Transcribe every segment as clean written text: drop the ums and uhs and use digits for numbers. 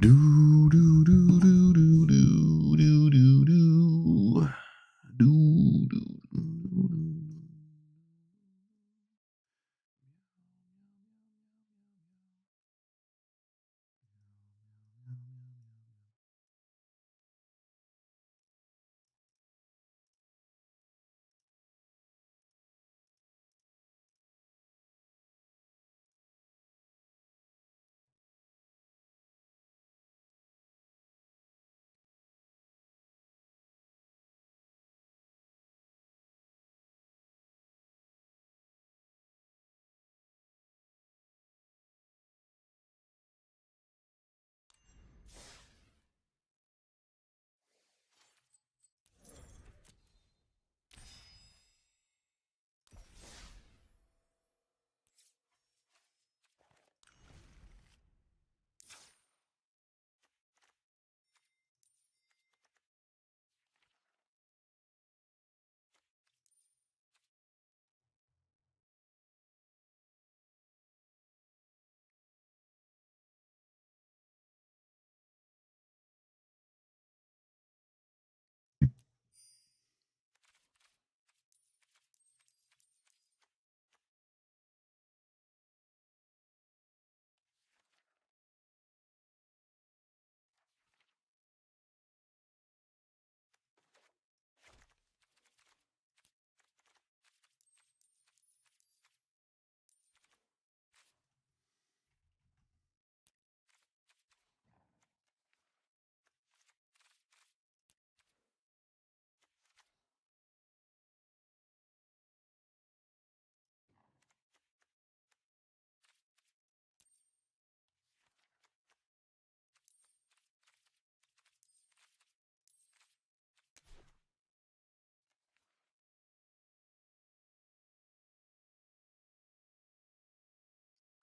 Do do do do do do do do do do do.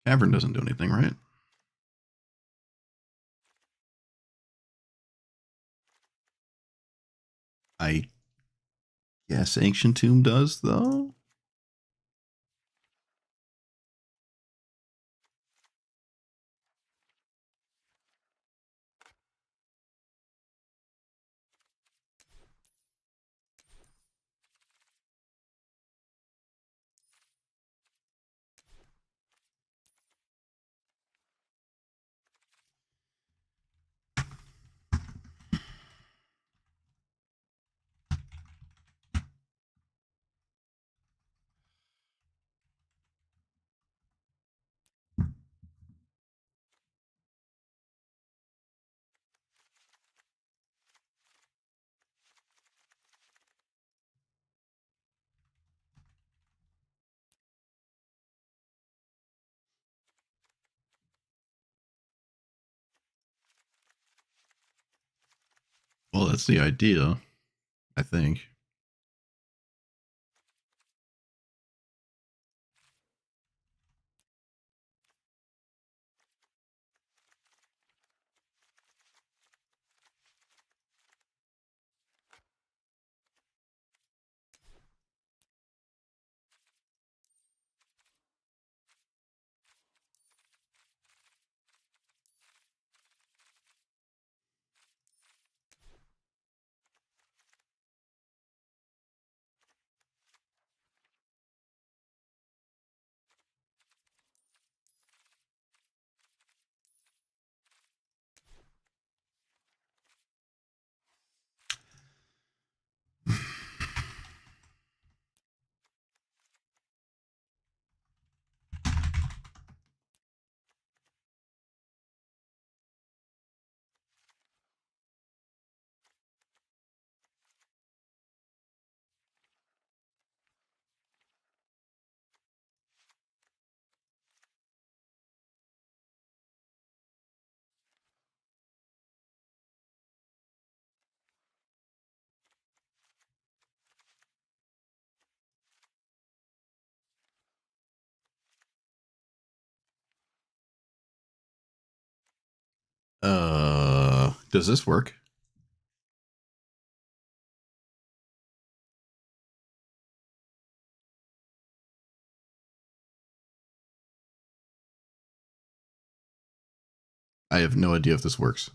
Cavern doesn't do anything, right? I guess Ancient Tomb does, though. Well, that's the idea, I think. Does this work? I have no idea if this works.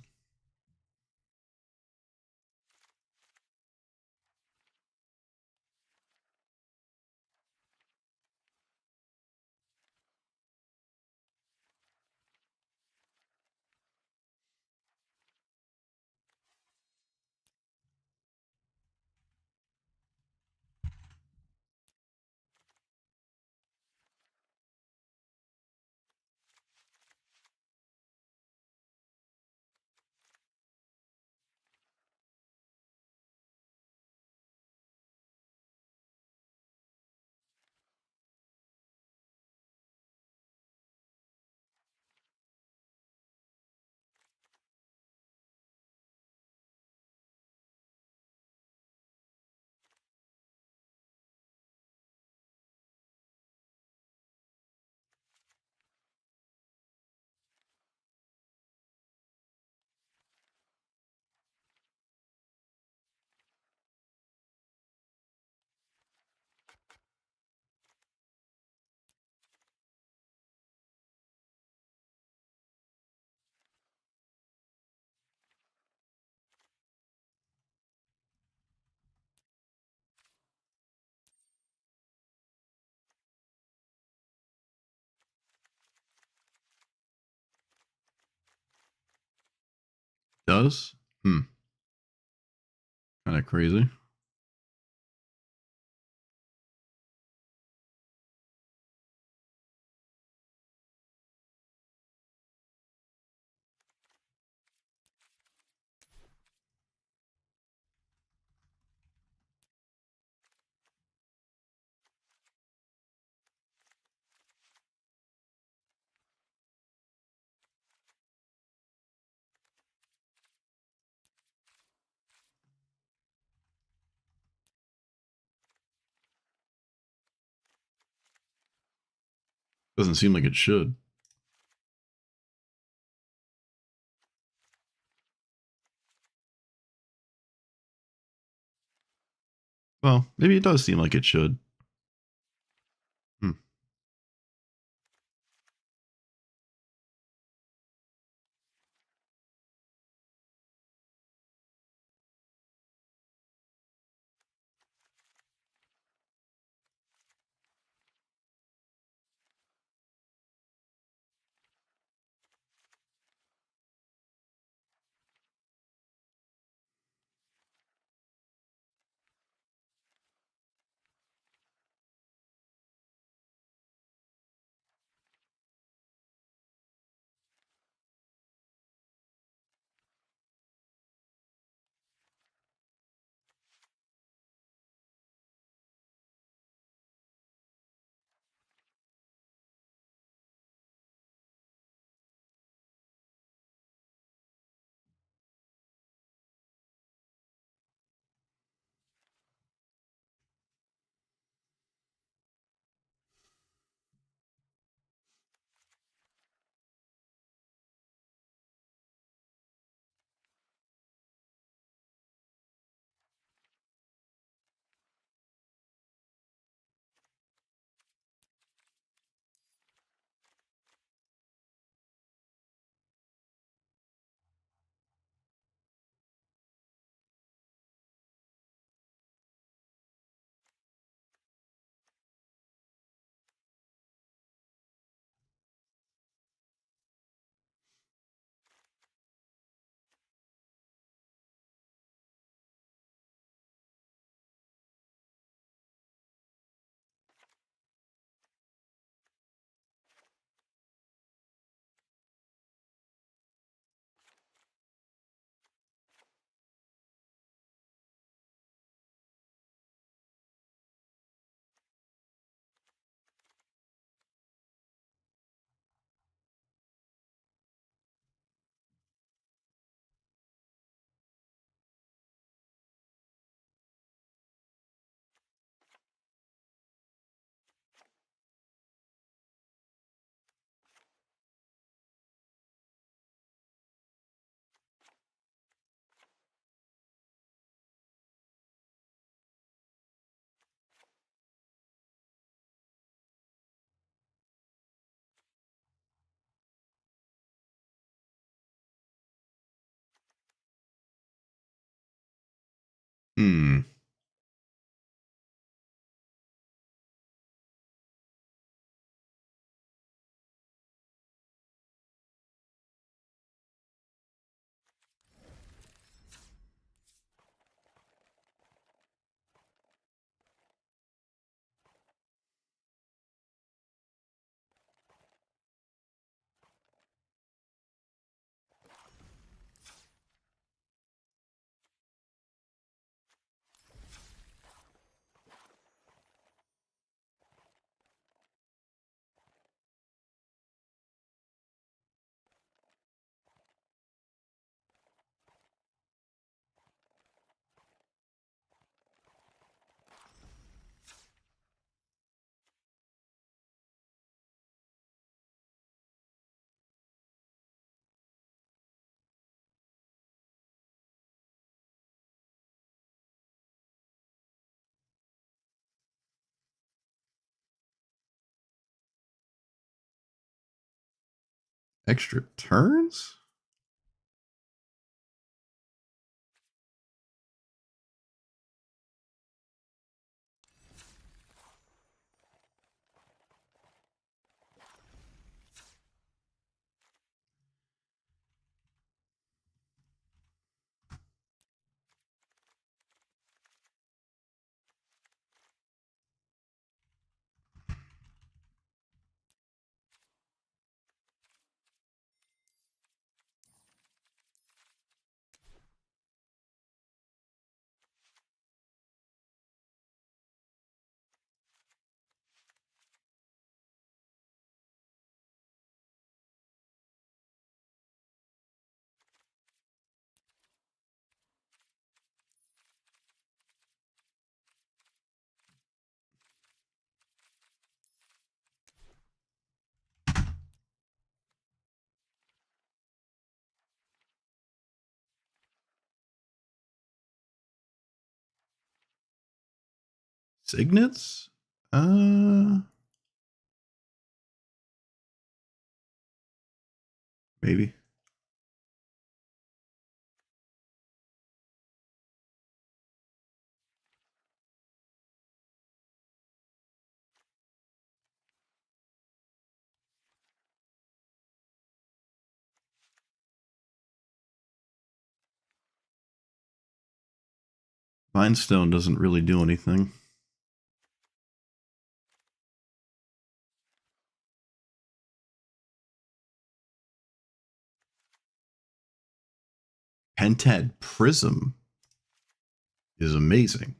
Does? Hmm. Kind of crazy. Doesn't seem like it should. Well, maybe it does seem like it should. Hmm. Extra turns? Signets? Maybe. Mind Stone doesn't really do anything. Pentad Prism is amazing.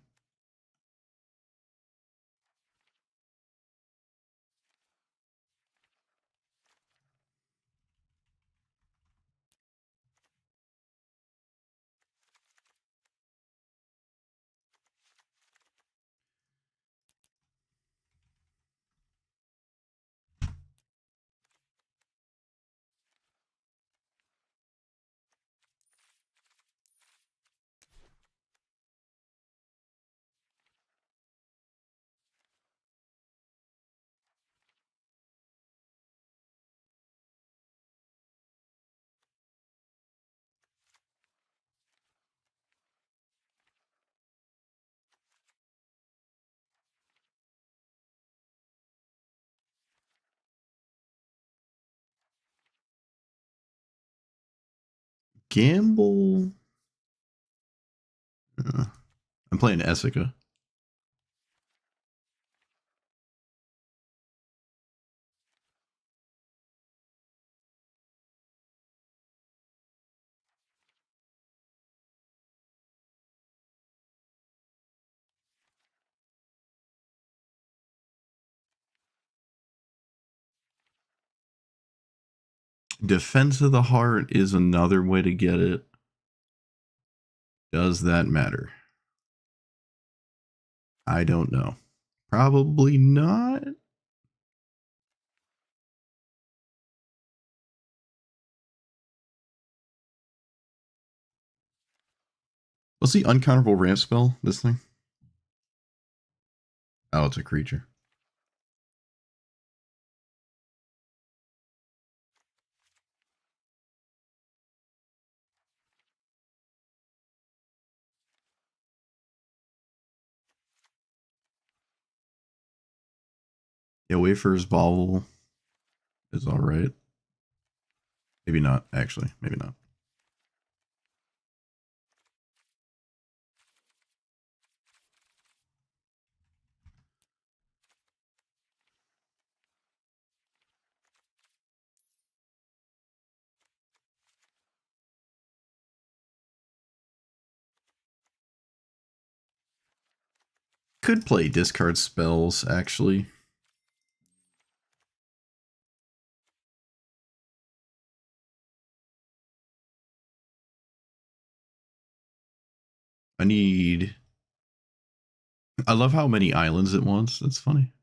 Gamble. I'm playing Essica. Defense of the Heart is another way to get it. Does that matter? I don't know. Probably not. What's the uncounterable ramp spell? This thing? Oh, it's a creature. Yeah, Wafer's Bauble is alright. Maybe not, actually. Maybe not. Could play discard spells, actually. I love how many islands at once. That's funny.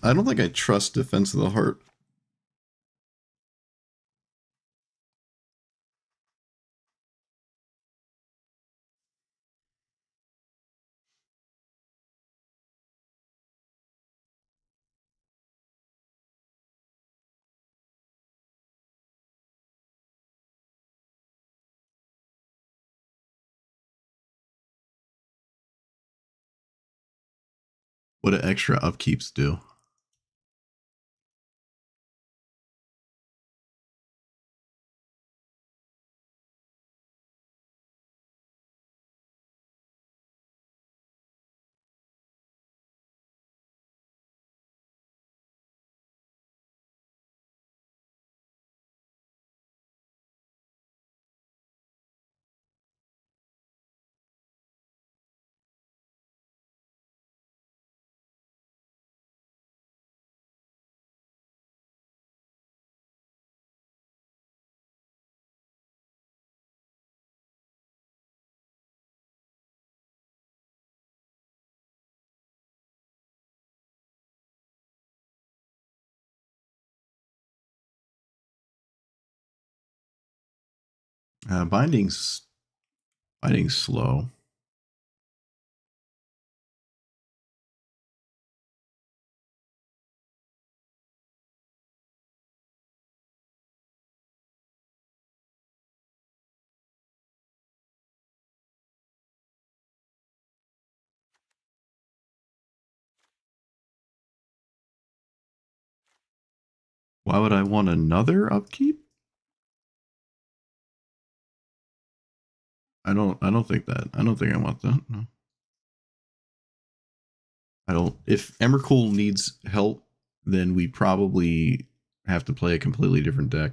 I don't think I trust Defense of the Heart. What do extra upkeeps do? Binding's slow. Why would I want another upkeep? I don't think that. I don't think I want that. No. I don't. If Emrakul needs help, then we probably have to play a completely different deck.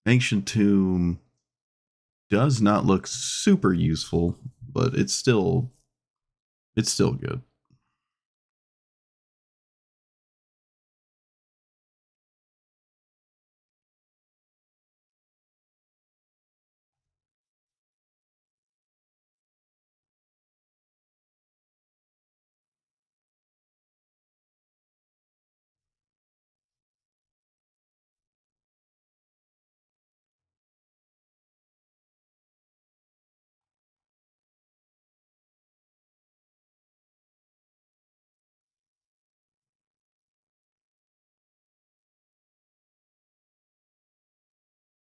Ancient Tomb does not look super useful, but it's still good.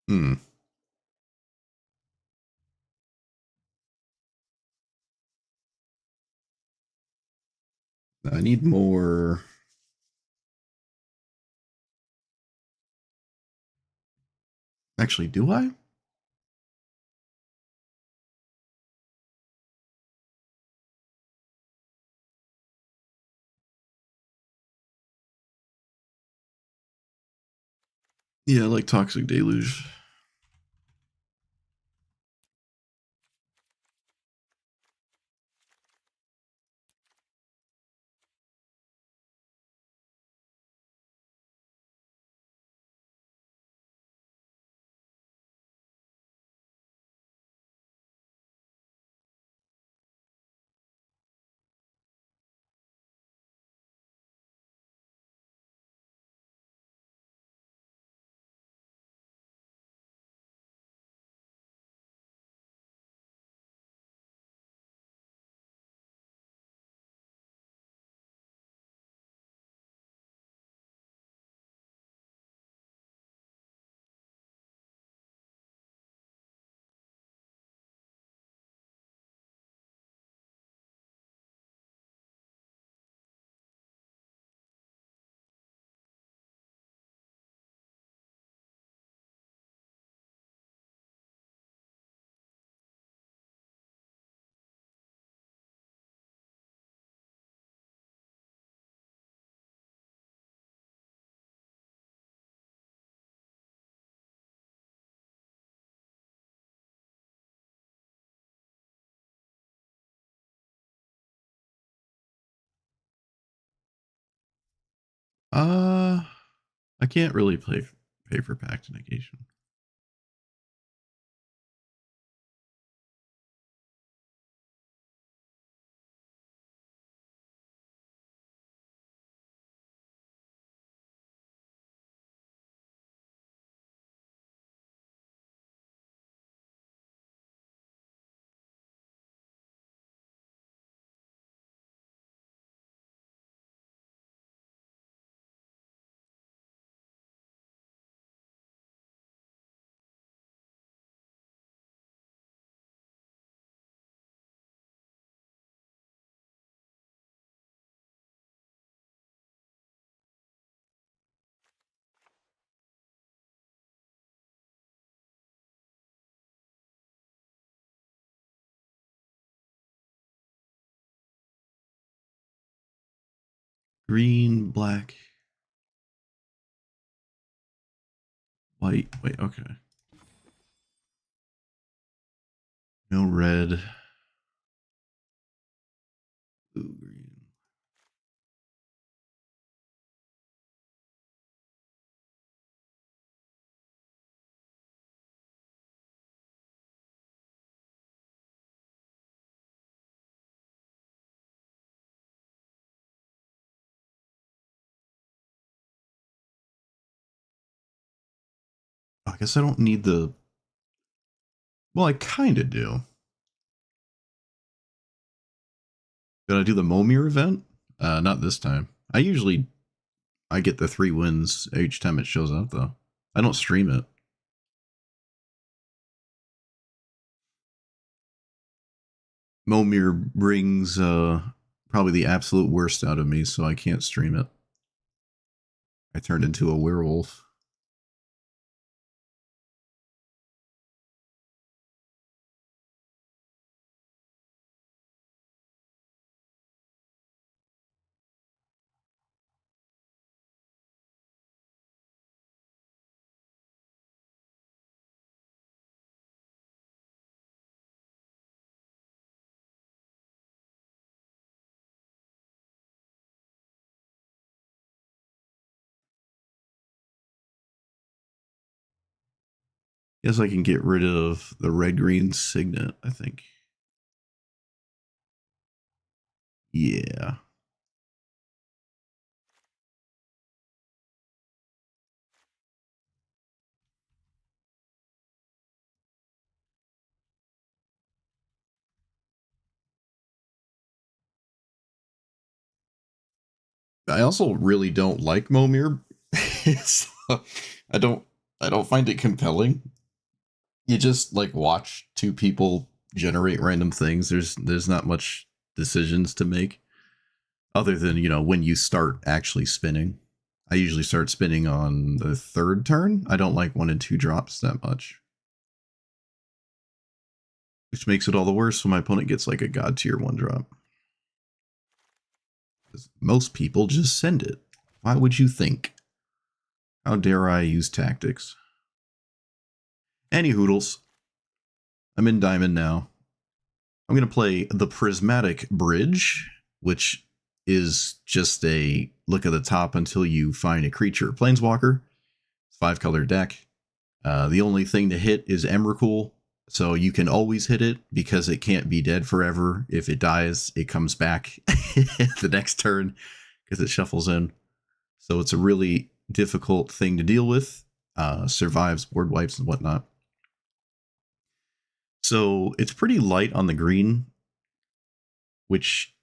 Hmm. I need more. Actually, do I? Yeah, I like Toxic Deluge. I can't really pay for pact negation. Green, black, white. Wait, okay. No red. Blue, green. I guess I don't need the. Well, I kind of do. Did I do the Momir event? Not this time. I get the 3 wins each time it shows up though. I don't stream it. Momir brings probably the absolute worst out of me, so I can't stream it. I turned into a werewolf. Guess I can get rid of the red green signet, I think. Yeah. I also really don't like Momir. So I don't I don't find it compelling. You just like watch two people generate random things. There's not much decisions to make other than, when you start actually spinning. I usually start spinning on the 3rd turn. I don't like 1 and 2 drops that much. Which makes it all the worse when my opponent gets like a god tier 1 drop. Most people just send it. Why would you think? How dare I use tactics? Any hoodles. I'm in diamond now. I'm going to play the Prismatic Bridge, which is just a look at the top until you find a creature or planeswalker. 5-color deck. The only thing to hit is Emrakul, so you can always hit it because it can't be dead forever. If it dies, it comes back the next turn because it shuffles in. So it's a really difficult thing to deal with. Survives board wipes and whatnot. So it's pretty light on the green, which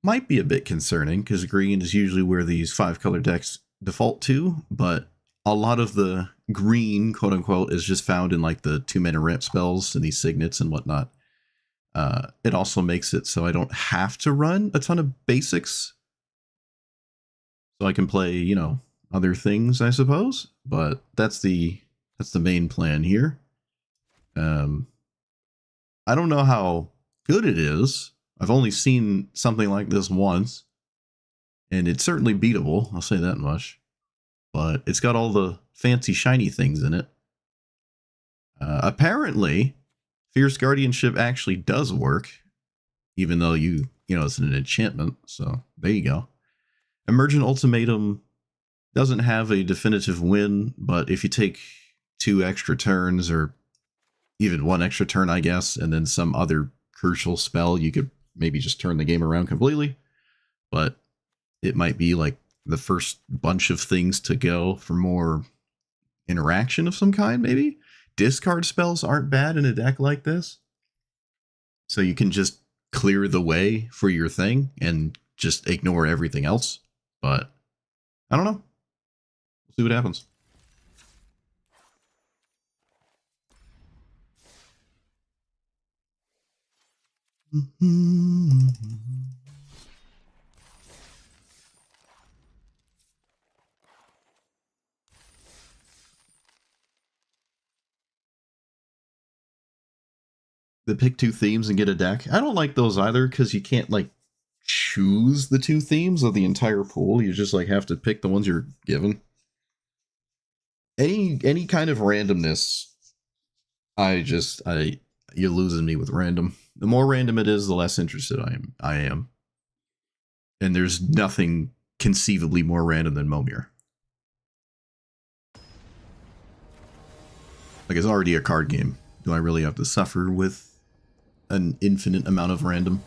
might be a bit concerning because green is usually where these 5-color decks default to, but a lot of the green, quote unquote, is just found in like the 2-mana ramp spells and these signets and whatnot. It also makes it so I don't have to run a ton of basics. So I can play, other things, I suppose. But that's the main plan here. I don't know how good it is. I've only seen something like this once, and it's certainly beatable. I'll say that much. But it's got all the fancy shiny things in it. Apparently, Fierce Guardianship actually does work, even though it's an enchantment. So there you go. Emergent Ultimatum Doesn't have a definitive win, but if you take 2 extra turns, or even 1 extra turn, I guess, and then some other crucial spell, you could maybe just turn the game around completely. But it might be like the first bunch of things to go for more interaction of some kind, maybe? Discard spells aren't bad in a deck like this. So you can just clear the way for your thing and just ignore everything else. But I don't know. We'll see what happens. The pick 2 themes and get a deck. I don't like those either, because you can't like choose the 2 themes of the entire pool. You just like have to pick the ones you're given. Any kind of randomness, you're losing me with random. The more random it is, the less interested I am. And there's nothing conceivably more random than Momir. Like, it's already a card game. Do I really have to suffer with an infinite amount of random?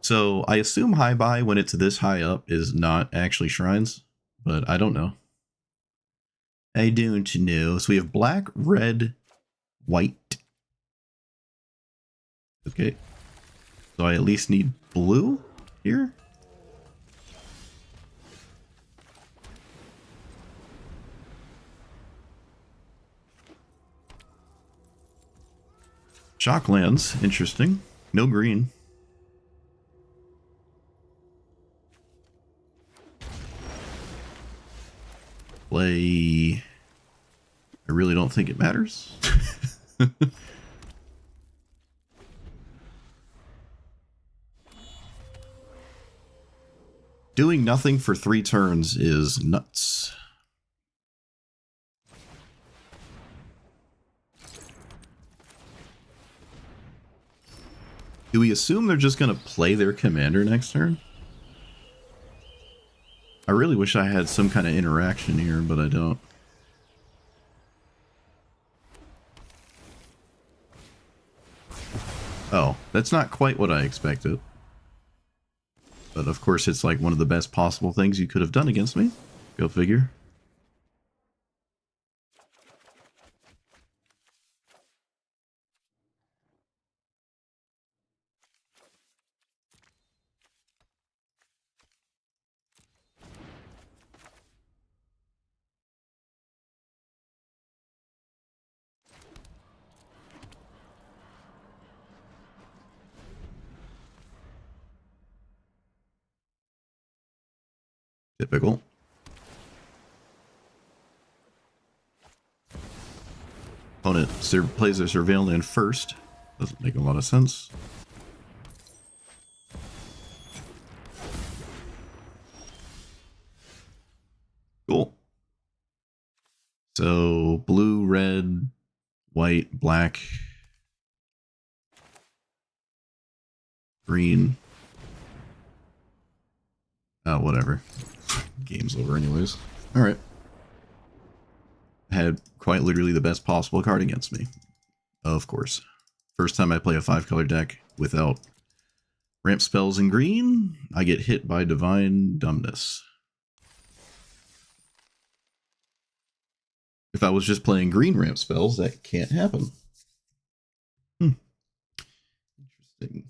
So I assume high buy when it's this high up is not actually shrines, but I don't know. I don't know. So we have black, red, white. Okay. So I at least need blue here. Shocklands, interesting. No green. Play. I really don't think it matters. Doing nothing for 3 turns is nuts. Do we assume they're just going to play their commander next turn? I really wish I had some kind of interaction here, but I don't. Oh, that's not quite what I expected. But of course it's like one of the best possible things you could have done against me. Go figure. Typical. Opponent plays their Surveil land first. Doesn't make a lot of sense. Cool. So blue, red, white, black, green. Oh, whatever. Game's over anyways. Alright. Had quite literally the best possible card against me. Of course. First time I play a 5-color deck without ramp spells in green, I get hit by Divine Dumbness. If I was just playing green ramp spells, that can't happen. Interesting.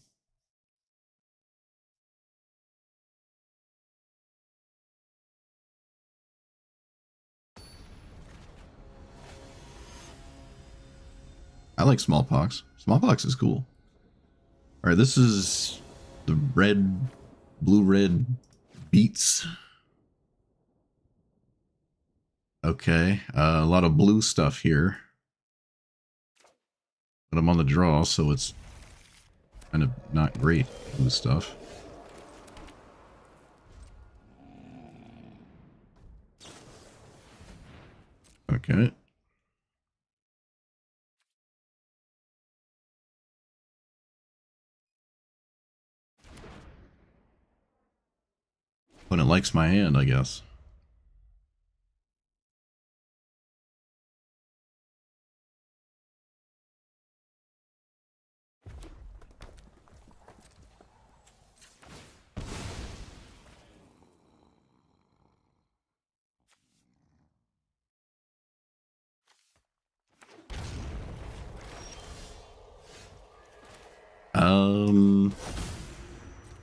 I like Smallpox. Smallpox is cool. Alright, this is the blue-red beats. Okay, a lot of blue stuff here. But I'm on the draw, so it's kind of not great blue stuff. Okay. When it likes my hand, I guess.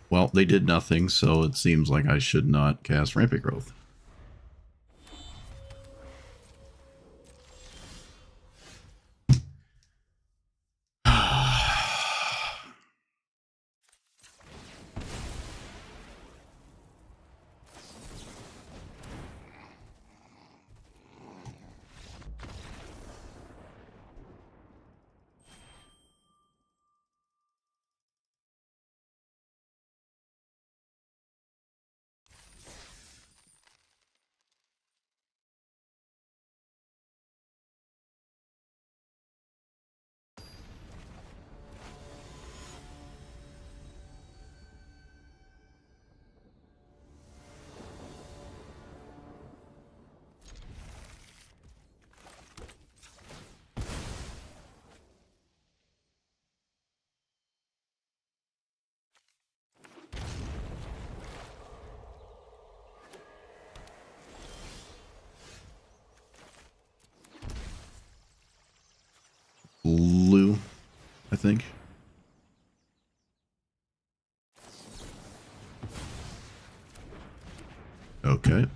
Well, they did nothing, so it seems like I should not cast Rampant Growth. Blue, I think. Okay.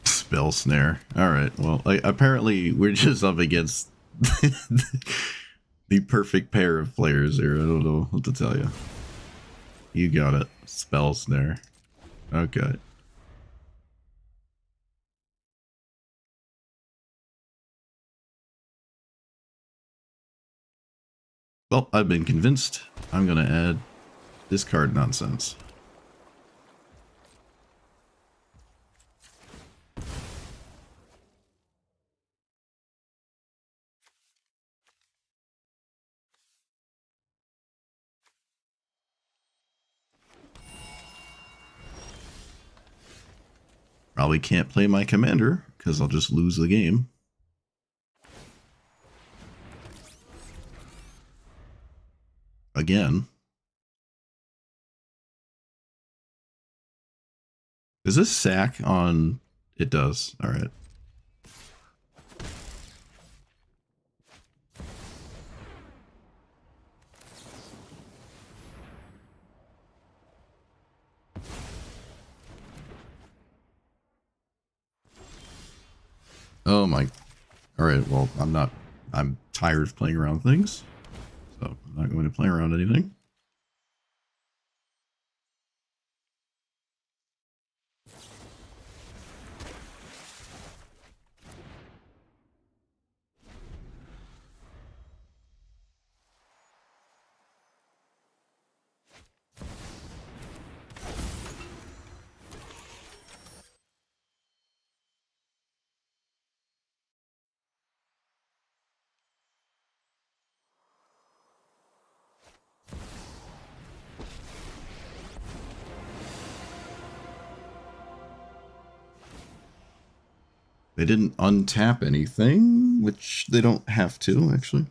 Spell snare. Alright, well, apparently we're just up against the perfect pair of players here. I don't know what to tell you. You got it. Spell snare. Okay. Well, I've been convinced. I'm going to add discard nonsense. Probably can't play my commander, because I'll just lose the game. Again. Does this sack on... It does. Alright. Oh my... Alright, well, I'm tired of playing around things. So, I'm not going to play around anything. They didn't untap anything, which they don't have to, actually.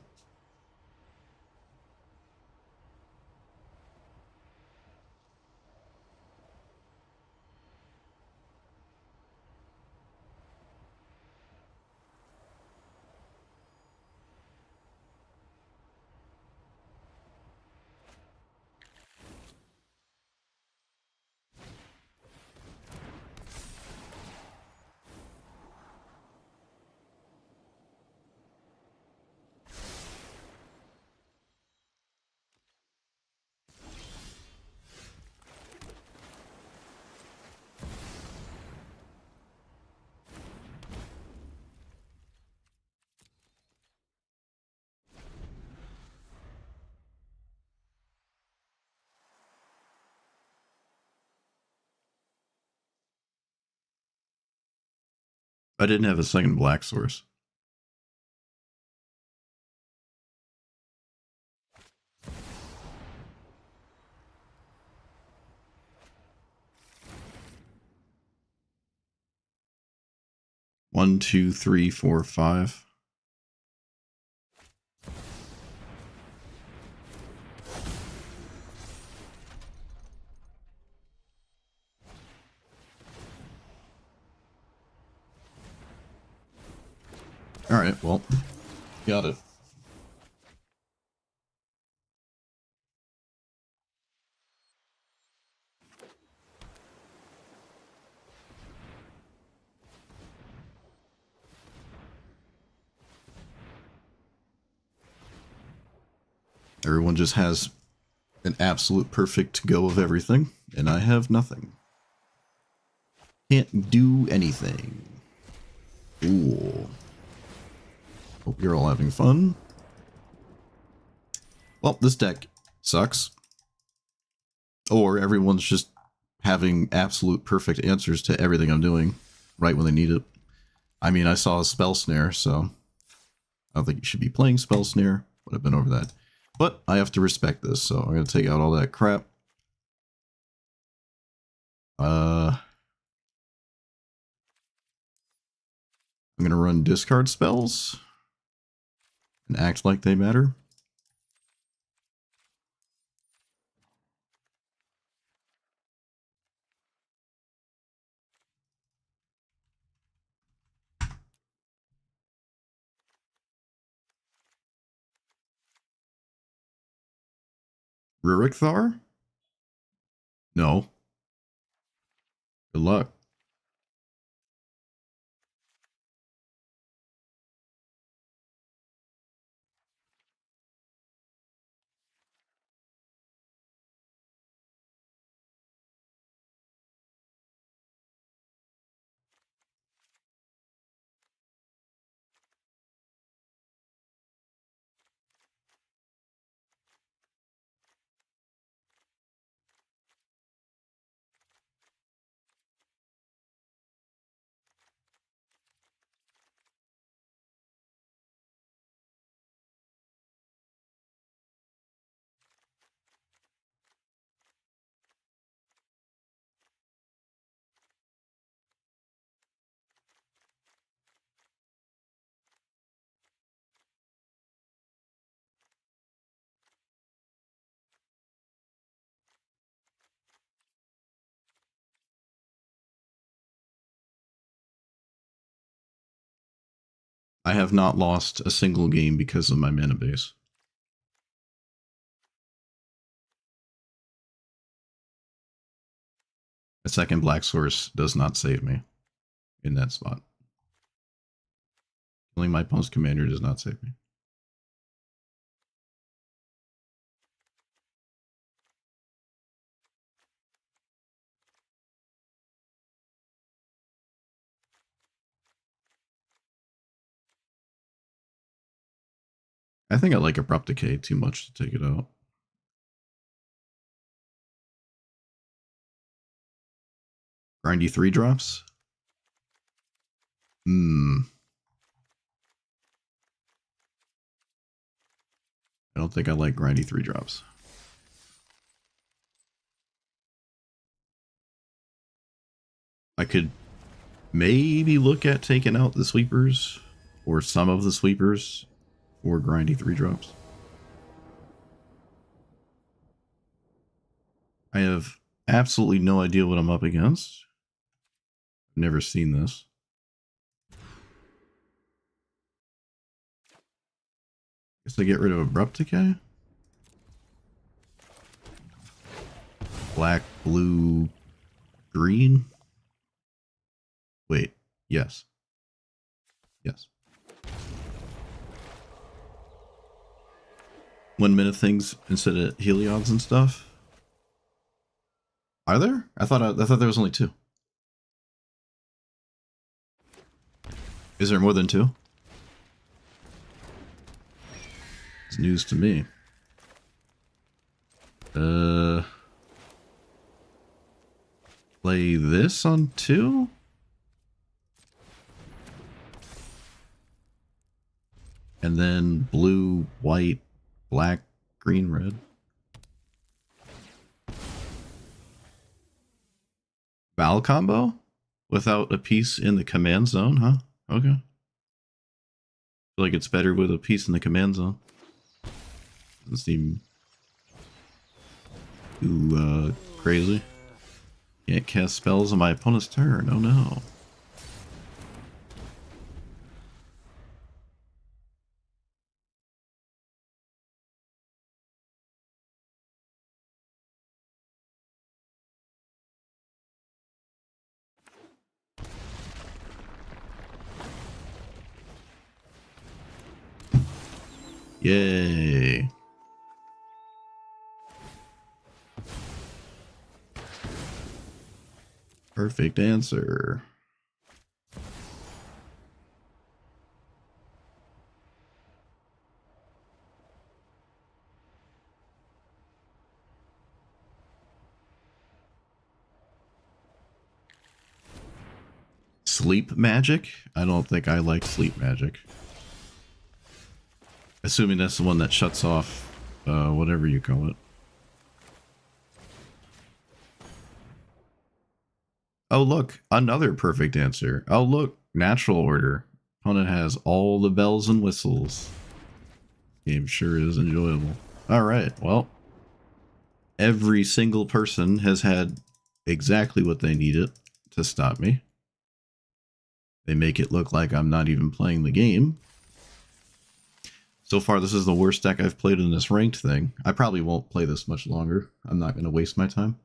I didn't have a second black source. One, two, three, four, five. Alright, well, got it. Everyone just has an absolute perfect go of everything, and I have nothing. Can't do anything. Cool. Hope you're all having fun. Well, this deck sucks. Or everyone's just having absolute perfect answers to everything I'm doing right when they need it. I mean, I saw a Spell Snare, so I don't think you should be playing Spell Snare, but I've been over that. But I have to respect this, so I'm going to take out all that crap. I'm going to run discard spells and act like they matter. Rurikthar? No. Good luck. I have not lost a single game because of my mana base. A second black source does not save me in that spot. Killing my opponent's commander does not save me. I think I like Abrupt Decay too much to take it out. Grindy 3-drops? I don't think I like grindy 3-drops. I could maybe look at taking out the sweepers, or some of the sweepers, or grindy 3-drops. I have absolutely no idea what I'm up against. I've never seen this. Guess I get rid of Abrupt Decay. Black, blue, green. Wait, yes. Yes. 1 minute things instead of Helions and stuff. Are there? I thought there was only 2. Is there more than 2? It's news to me. Play this on 2? And then blue, white, black, green, red. Val combo? Without a piece in the command zone, huh? Okay. I feel like it's better with a piece in the command zone. Doesn't seem too crazy. Can't cast spells on my opponent's turn. Oh no. Yay. Perfect answer. Sleep magic? I don't think I like sleep magic. Assuming that's the one that shuts off whatever you call it. Oh, look, another perfect answer. Oh, look, natural order. Opponent has all the bells and whistles. Game sure is enjoyable. All right, well, every single person has had exactly what they needed to stop me. They make it look like I'm not even playing the game. So far, this is the worst deck I've played in this ranked thing. I probably won't play this much longer. I'm not going to waste my time.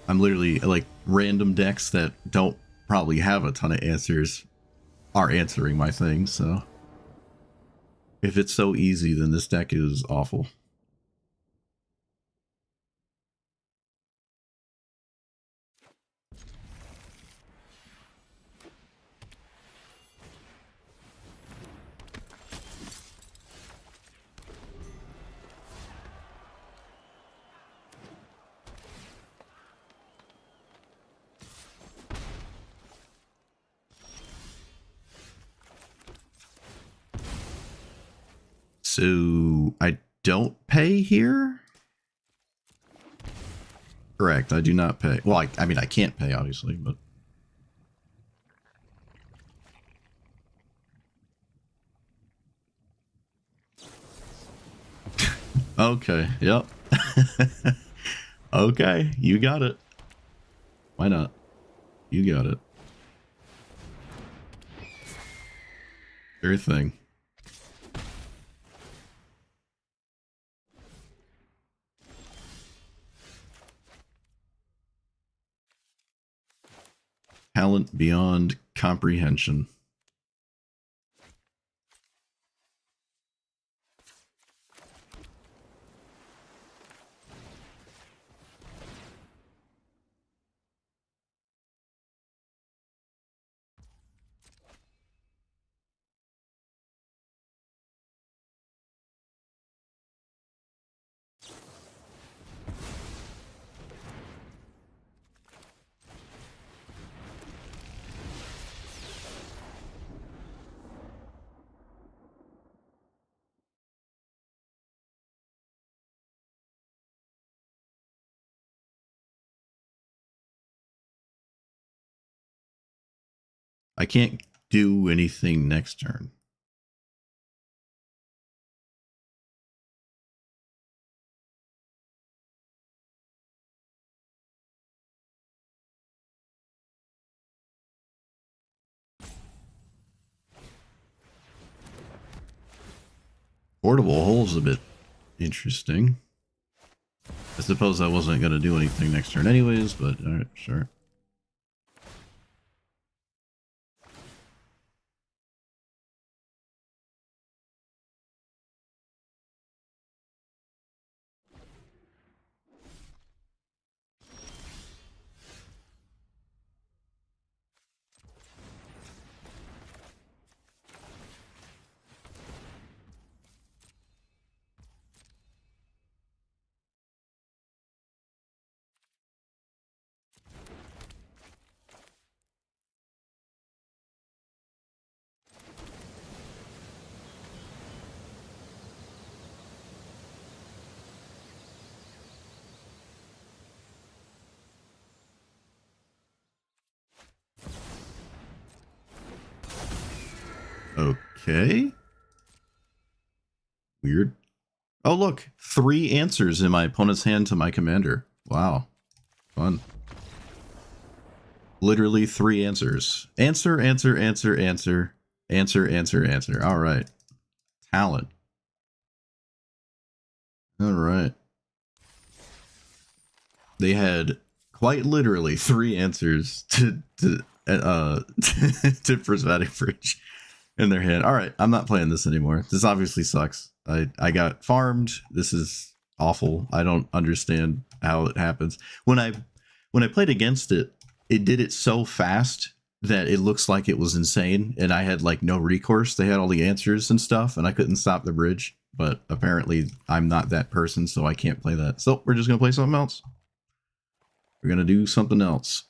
I'm literally, like, random decks that don't probably have a ton of answers are answering my thing, so... If it's so easy, then this deck is awful. So, I don't pay here? Correct, I do not pay. Well, I mean, I can't pay, obviously, but... Okay, yep. Okay, you got it. Why not? You got it. Sure thing. Talent beyond comprehension. I can't do anything next turn. Portable hole's a bit interesting. I suppose I wasn't going to do anything next turn anyways, but alright, sure. Okay. Weird. Oh, look. 3 answers in my opponent's hand to my commander. Wow. Fun. Literally 3 answers. Answer, answer, answer, answer. Answer, answer, answer. All right. Talent. All right. They had quite literally 3 answers to to prismatic bridge in their hand. All right, I'm not playing this anymore. This obviously sucks. I got farmed. This is awful. I don't understand how it happens. When I played against it, it did it so fast that it looks like it was insane, and I had like no recourse. They had all the answers and stuff, and I couldn't stop the bridge. But apparently, I'm not that person, so I can't play that. So we're just gonna play something else. We're gonna do something else.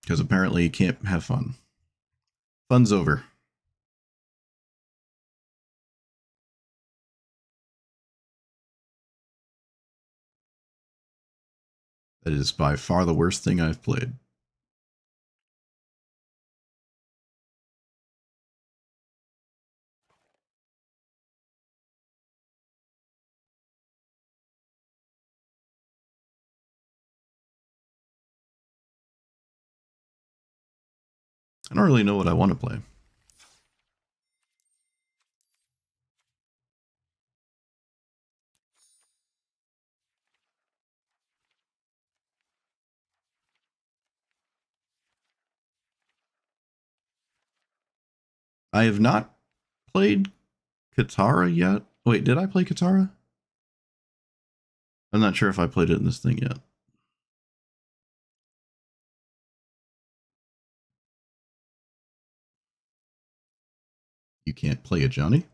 Because apparently you can't have fun. Fun's over. That is by far the worst thing I've played. I don't really know what I want to play. I have not played Katara yet. Wait, did I play Katara? I'm not sure if I played it in this thing yet. You can't play a Johnny?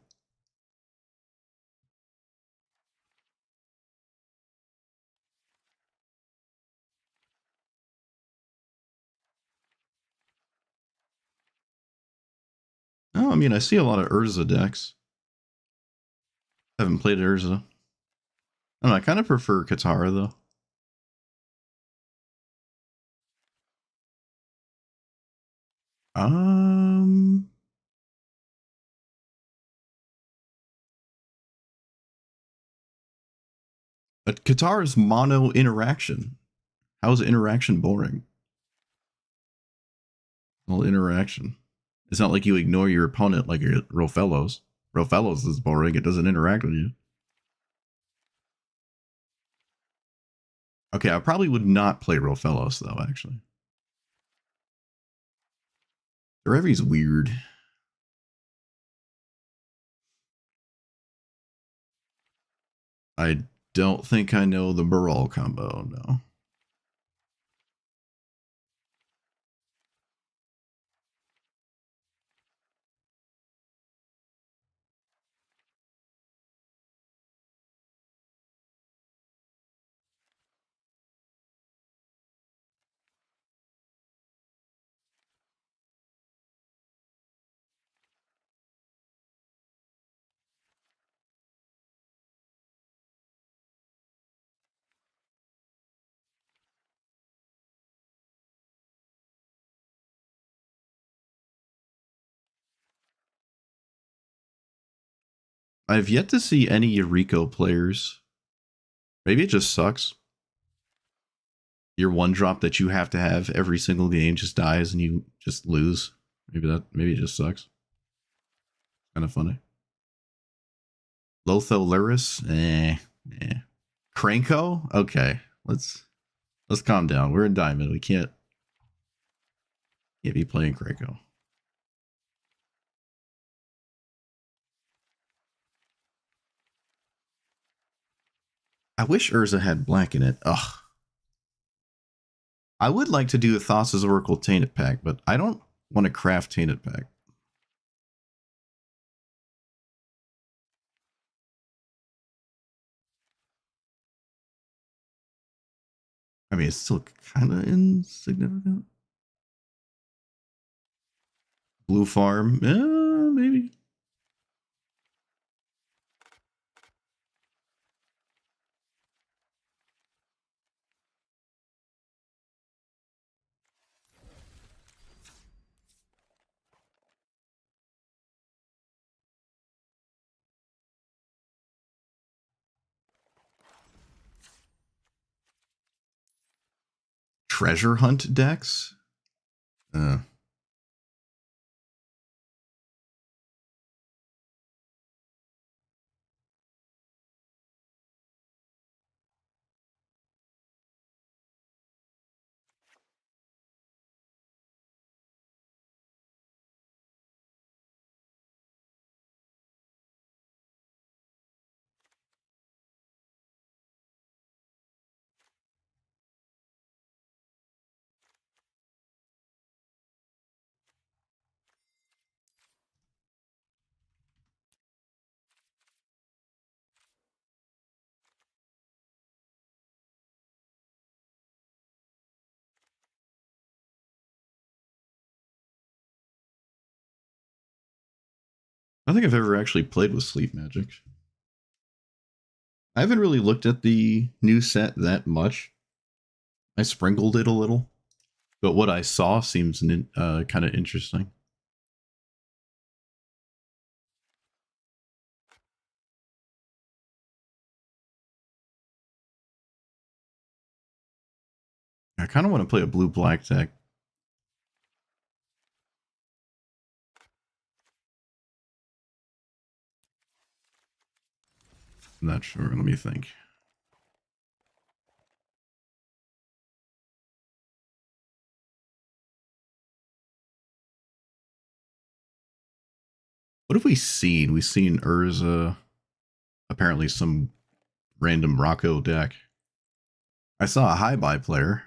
Oh, I mean, I see a lot of Urza decks. I haven't played Urza. I don't know, I kind of prefer Katara, though. Um... But Katara's mono interaction. How is interaction boring? Well, interaction. It's not like you ignore your opponent like your Rofellos. Rofellos is boring. It doesn't interact with you. Okay, I probably would not play Rofellos, though, actually. Derevi's weird. I don't think I know the Brawl combo, no. I've yet to see any Yuriko players. Maybe it just sucks. Your one drop that you have to have every single game just dies and you just lose. Maybe it just sucks. Kind of funny. Lotho Luris? Cranko? Okay. Let's calm down. We're in Diamond. We can't be playing Cranko. I wish Urza had black in it. Ugh. I would like to do a Thassa's Oracle Tainted Pack, but I don't want to craft Tainted Pack. I mean, it's still kind of insignificant. Blue Farm, maybe. treasure hunt decks. I don't think I've ever actually played with Sleep Magic. I haven't really looked at the new set that much. I sprinkled it a little, but what I saw seems kind of interesting. I kind of want to play a blue-black deck. I'm not sure. Let me think. What have we seen? We've seen Urza, apparently some random Rocco deck. I saw a high-buy player.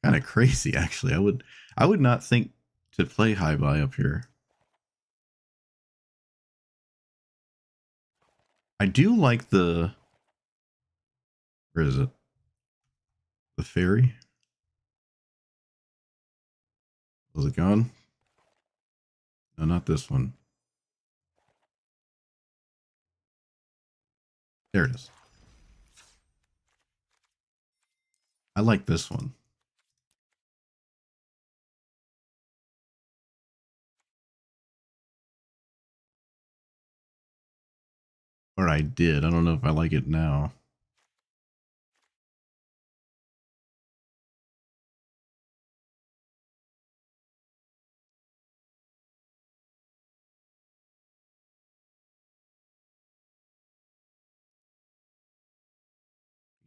Kind of crazy, actually. I would not think to play high-buy up here. I do like the... Where is it? The fairy? Was it gone? No, not this one. There it is. I like this one. Or I did. I don't know if I like it now.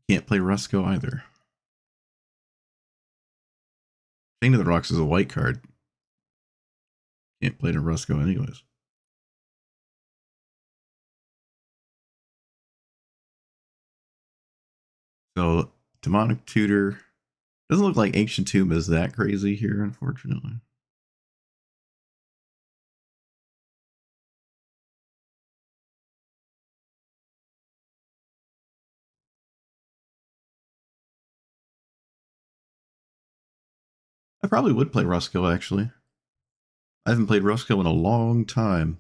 Can't play Rusco either. Chain of the Rocks is a white card. Can't play to Rusco anyways. So, Demonic Tutor. Doesn't look like Ancient Tomb is that crazy here, unfortunately. I probably would play Rusco, actually. I haven't played Rusco in a long time.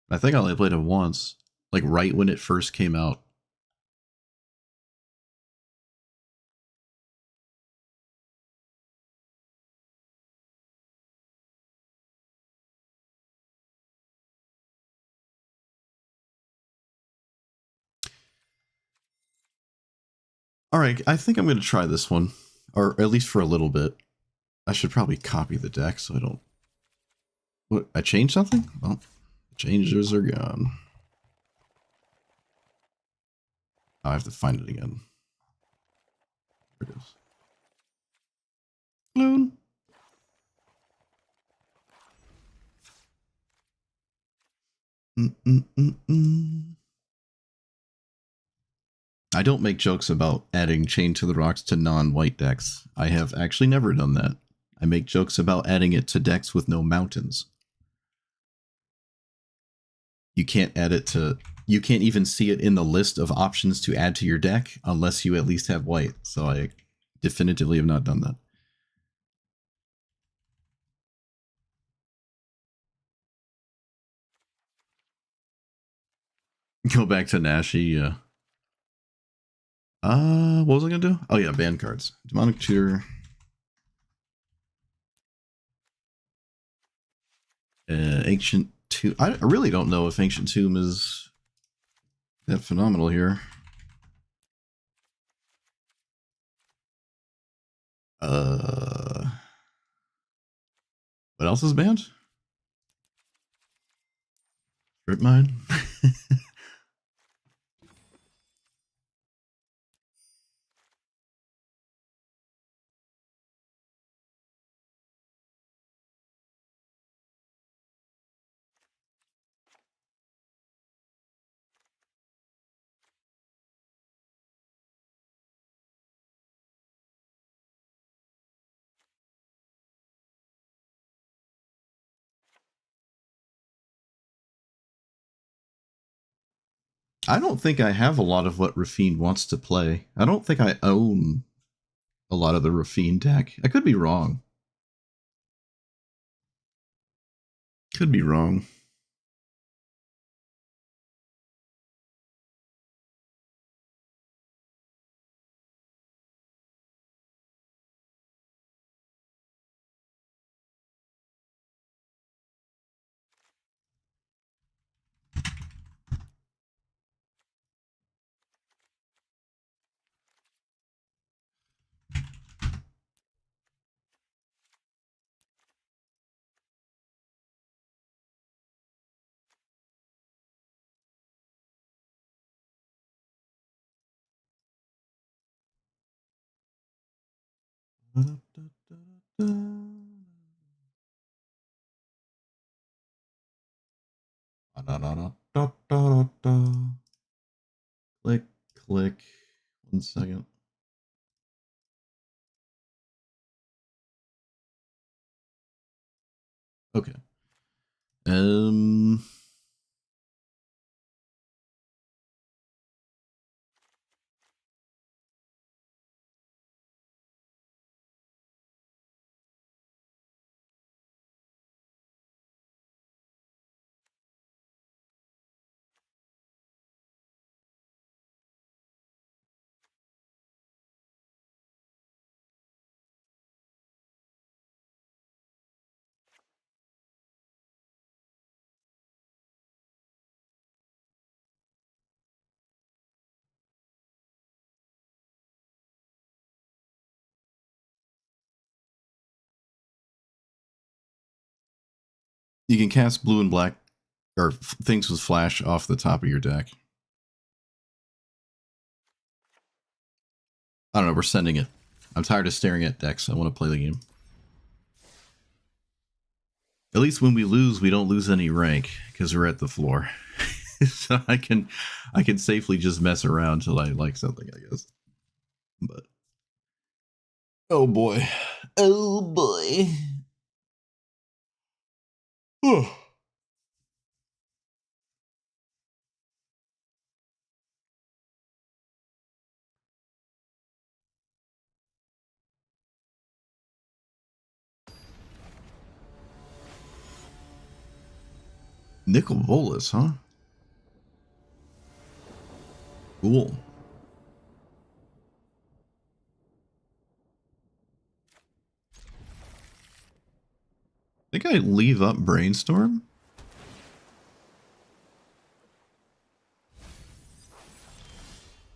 I think I only played it once, like right when it first came out. All right, I think I'm going to try this one, or at least for a little bit. I should probably copy the deck so I don't... What, I changed something? Well, the changes are gone. Oh, I have to find it again. There it is. Balloon. I don't make jokes about adding Chain to the Rocks to non-white decks. I have actually never done that. I make jokes about adding it to decks with no mountains. You can't add it to... You can't even see it in the list of options to add to your deck unless you at least have white. So I definitively have not done that. Go back to Nashi, what was I gonna do? Oh yeah, ban cards. Demonic Tutor. Ancient Tomb. I really don't know if Ancient Tomb is that phenomenal here. What else is banned? Strip mine? I don't think I have a lot of what Rafine wants to play. I don't think I own a lot of the Rafine deck. I could be wrong. Could be wrong. Click, click. 1 second. Okay. You can cast blue and black, or things with flash off the top of your deck. I don't know, we're sending it. I'm tired of staring at decks. I want to play the game. At least when we lose, we don't lose any rank, because we're at the floor. So I can safely just mess around till I like something, I guess. But oh boy. Oh boy. Nickel Bolis, huh? Cool. I think I leave up Brainstorm.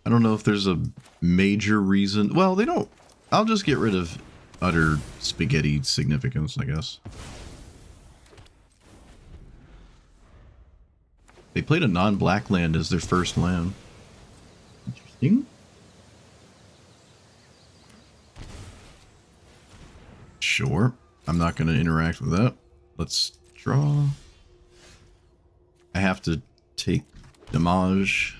I don't know if there's a major reason. Well, they don't. I'll just get rid of utter spaghetti significance, I guess. They played a non-black land as their first land. Interesting. Sure. I'm not going to interact with that. Let's draw. I have to take damage.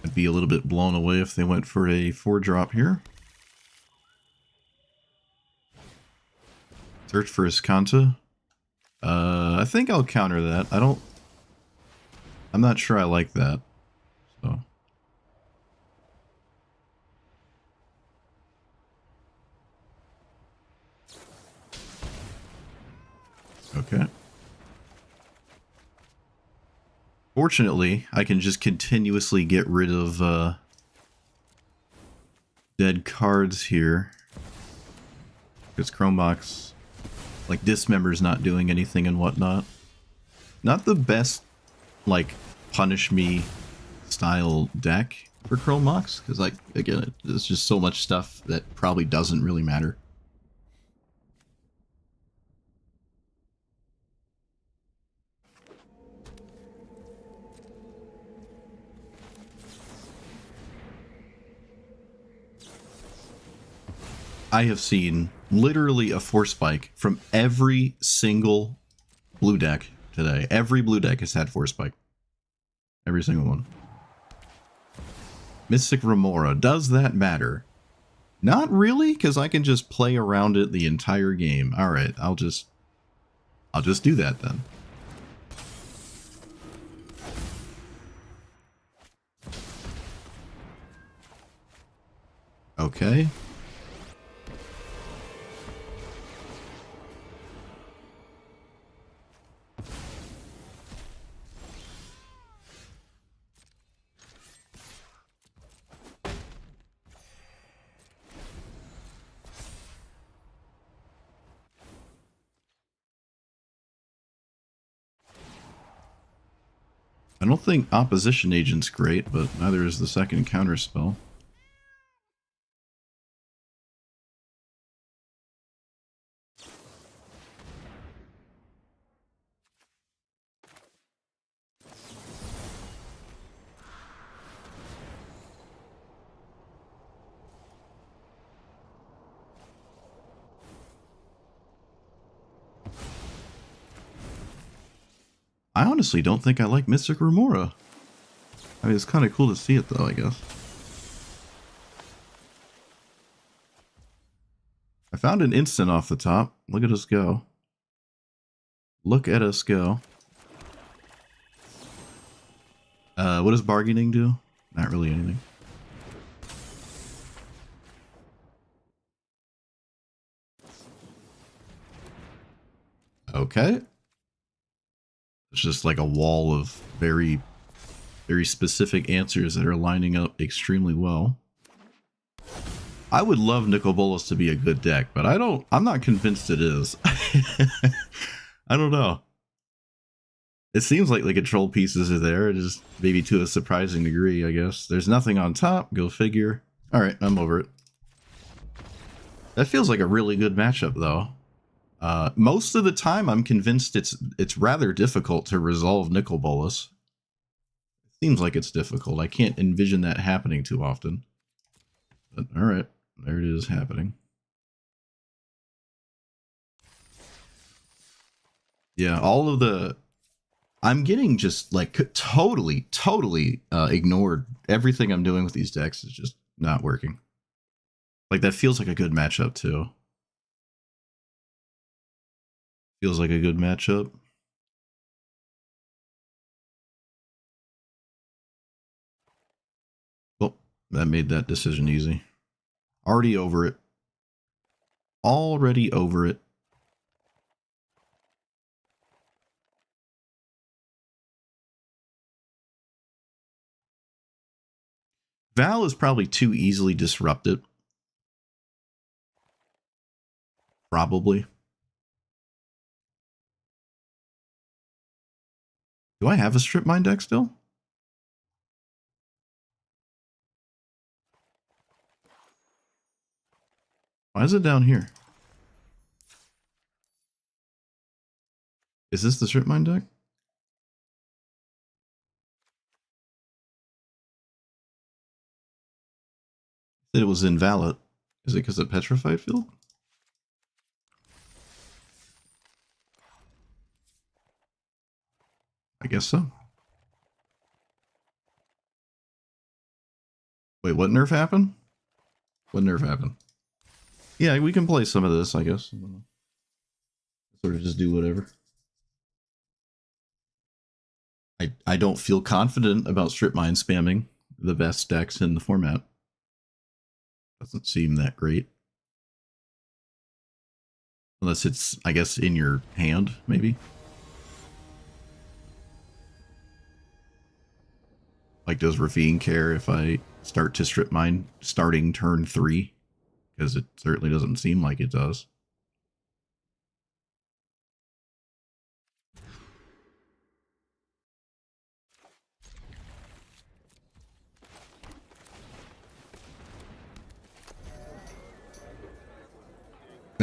I'd be a little bit blown away if they went for a 4-drop here. Search for Iskanta. I think I'll counter that. I'm not sure I like that. So. Okay. Fortunately, I can just continuously get rid of dead cards here. Because Chromebox, like, Dismember's not doing anything and whatnot. Not the best, like, punish me style deck, for Chrome Mox, because, like, again, it's just so much stuff that probably doesn't really matter. I have seen literally a force spike from every single blue deck today. Every blue deck has had force spike. Every single one. Mystic Remora. Does that matter? Not really, because I can just play around it the entire game. Alright, I'll just do that then. Okay. I don't think Opposition Agent's great, but neither is the second counter spell. I honestly don't think I like Mystic Remora. I mean, it's kind of cool to see it, though, I guess. I found an instant off the top. Look at us go. Look at us go. What does bargaining do? Not really anything. Okay. It's just like a wall of very, very specific answers that are lining up extremely well. I would love Nicol Bolas to be a good deck, but I'm not convinced it is. I don't know. It seems like the control pieces are there, just maybe to a surprising degree, I guess. There's nothing on top, go figure. Alright, I'm over it. That feels like a really good matchup, though. Most of the time, I'm convinced it's rather difficult to resolve Nicol Bolas. Seems like it's difficult. I can't envision that happening too often. But alright, there it is happening. Yeah, all of the... I'm getting just, like, totally ignored. Everything I'm doing with these decks is just not working. Like, that feels like a good matchup, too. Feels like a good matchup. Well, that made that decision easy. Already over it. Already over it. Val is probably too easily disrupted. Probably. Do I have a strip mine deck still? Why is it down here? Is this the strip mine deck? It was invalid. Is it because of Petrified Field? I guess so. Wait, what nerf happened? What nerf happened? Yeah, we can play some of this, I guess. Sort of just do whatever. I don't feel confident about strip mine spamming the best decks in the format. Doesn't seem that great. Unless it's, I guess, in your hand, maybe. Like, does Ravine care if I start to strip mine starting turn 3? Because it certainly doesn't seem like it does.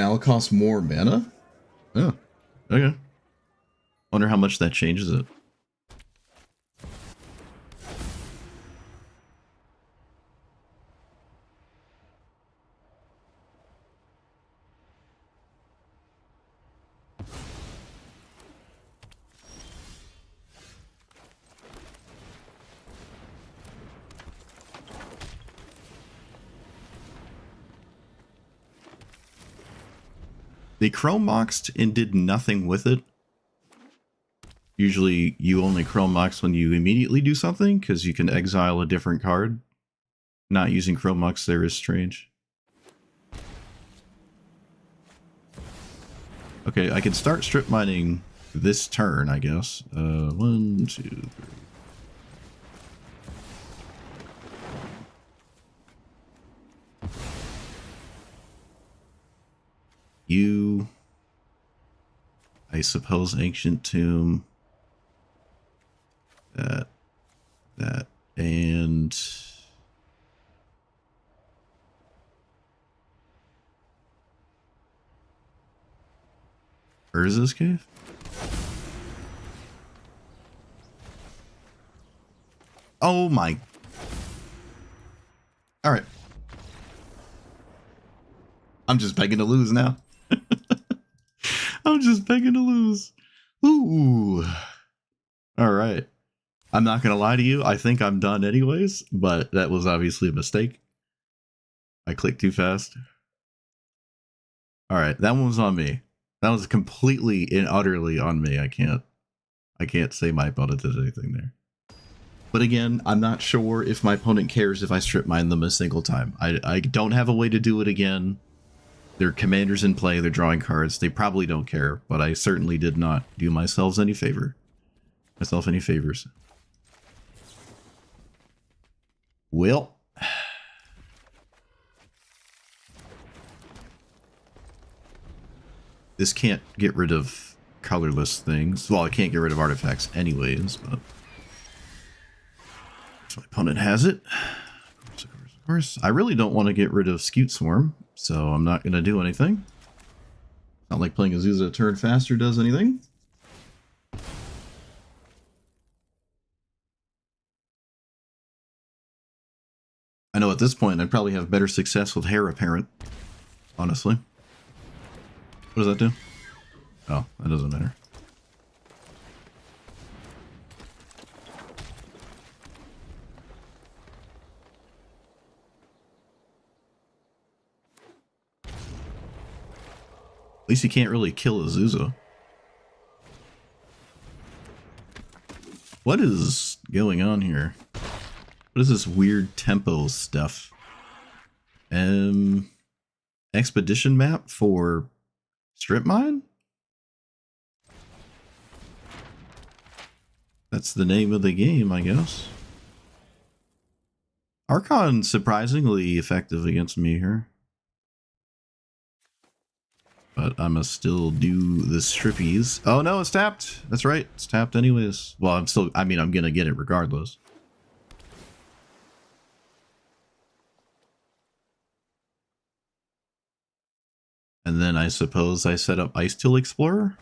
now it costs more mana? Oh, okay. Wonder how much that changes it. They chrome moxed and did nothing with it. Usually you only chrome mox when you immediately do something because you can exile a different card. Not using chrome mox there is strange. Okay, I can start strip mining this turn, I guess. 1, 2, 3. You, I suppose, Ancient Tomb, that, and Urza's Cave? Oh my. Alright. I'm just begging to lose now. I'm just begging to lose. Ooh. Alright. I'm not going to lie to you. I think I'm done anyways, but that was obviously a mistake. I clicked too fast. Alright, that one was on me. That was completely and utterly on me. I can't say my opponent did anything there. But again, I'm not sure if my opponent cares if I strip mine them a single time. I don't have a way to do it again. They're commanders in play, they're drawing cards. They probably don't care, but I certainly did not do myself any favors. Well, this can't get rid of colorless things. Well, I can't get rid of artifacts anyways, but my opponent has it. Of course. I really don't want to get rid of Scute Swarm, so I'm not going to do anything. Not like playing Azusa a turn faster does anything. I know at this point I'd probably have better success with Heir Apparent, honestly. What does that do? Oh, that doesn't matter. At least you can't really kill Azusa. What is going on here? What is this weird tempo stuff? Expedition map for strip mine? That's the name of the game, I guess. Archon surprisingly effective against me here. But I must still do the strippies. Oh no, it's tapped. That's right. It's tapped anyways. Well, I'm gonna get it regardless. And then I suppose I set up Ice Till Explorer.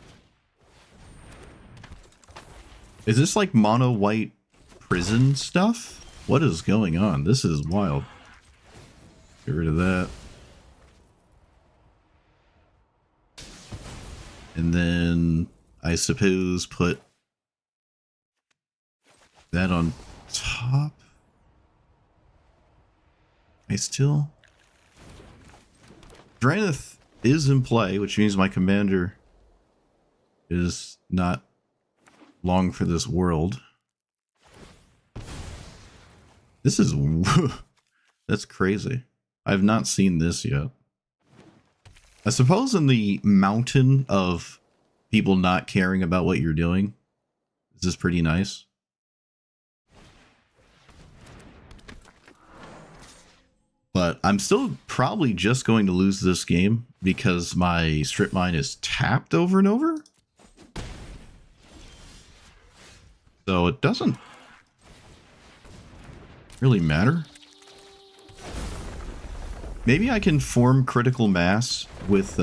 Is this like mono white prison stuff? What is going on? This is wild. Get rid of that. And then I suppose put that on top. I still. Draenith is in play, which means my commander is not long for this world. This is that's crazy. I've not seen this yet. I suppose in the mountain of people not caring about what you're doing, this is pretty nice. But I'm still probably just going to lose this game because my strip mine is tapped over and over. So it doesn't really matter. Maybe I can form critical mass with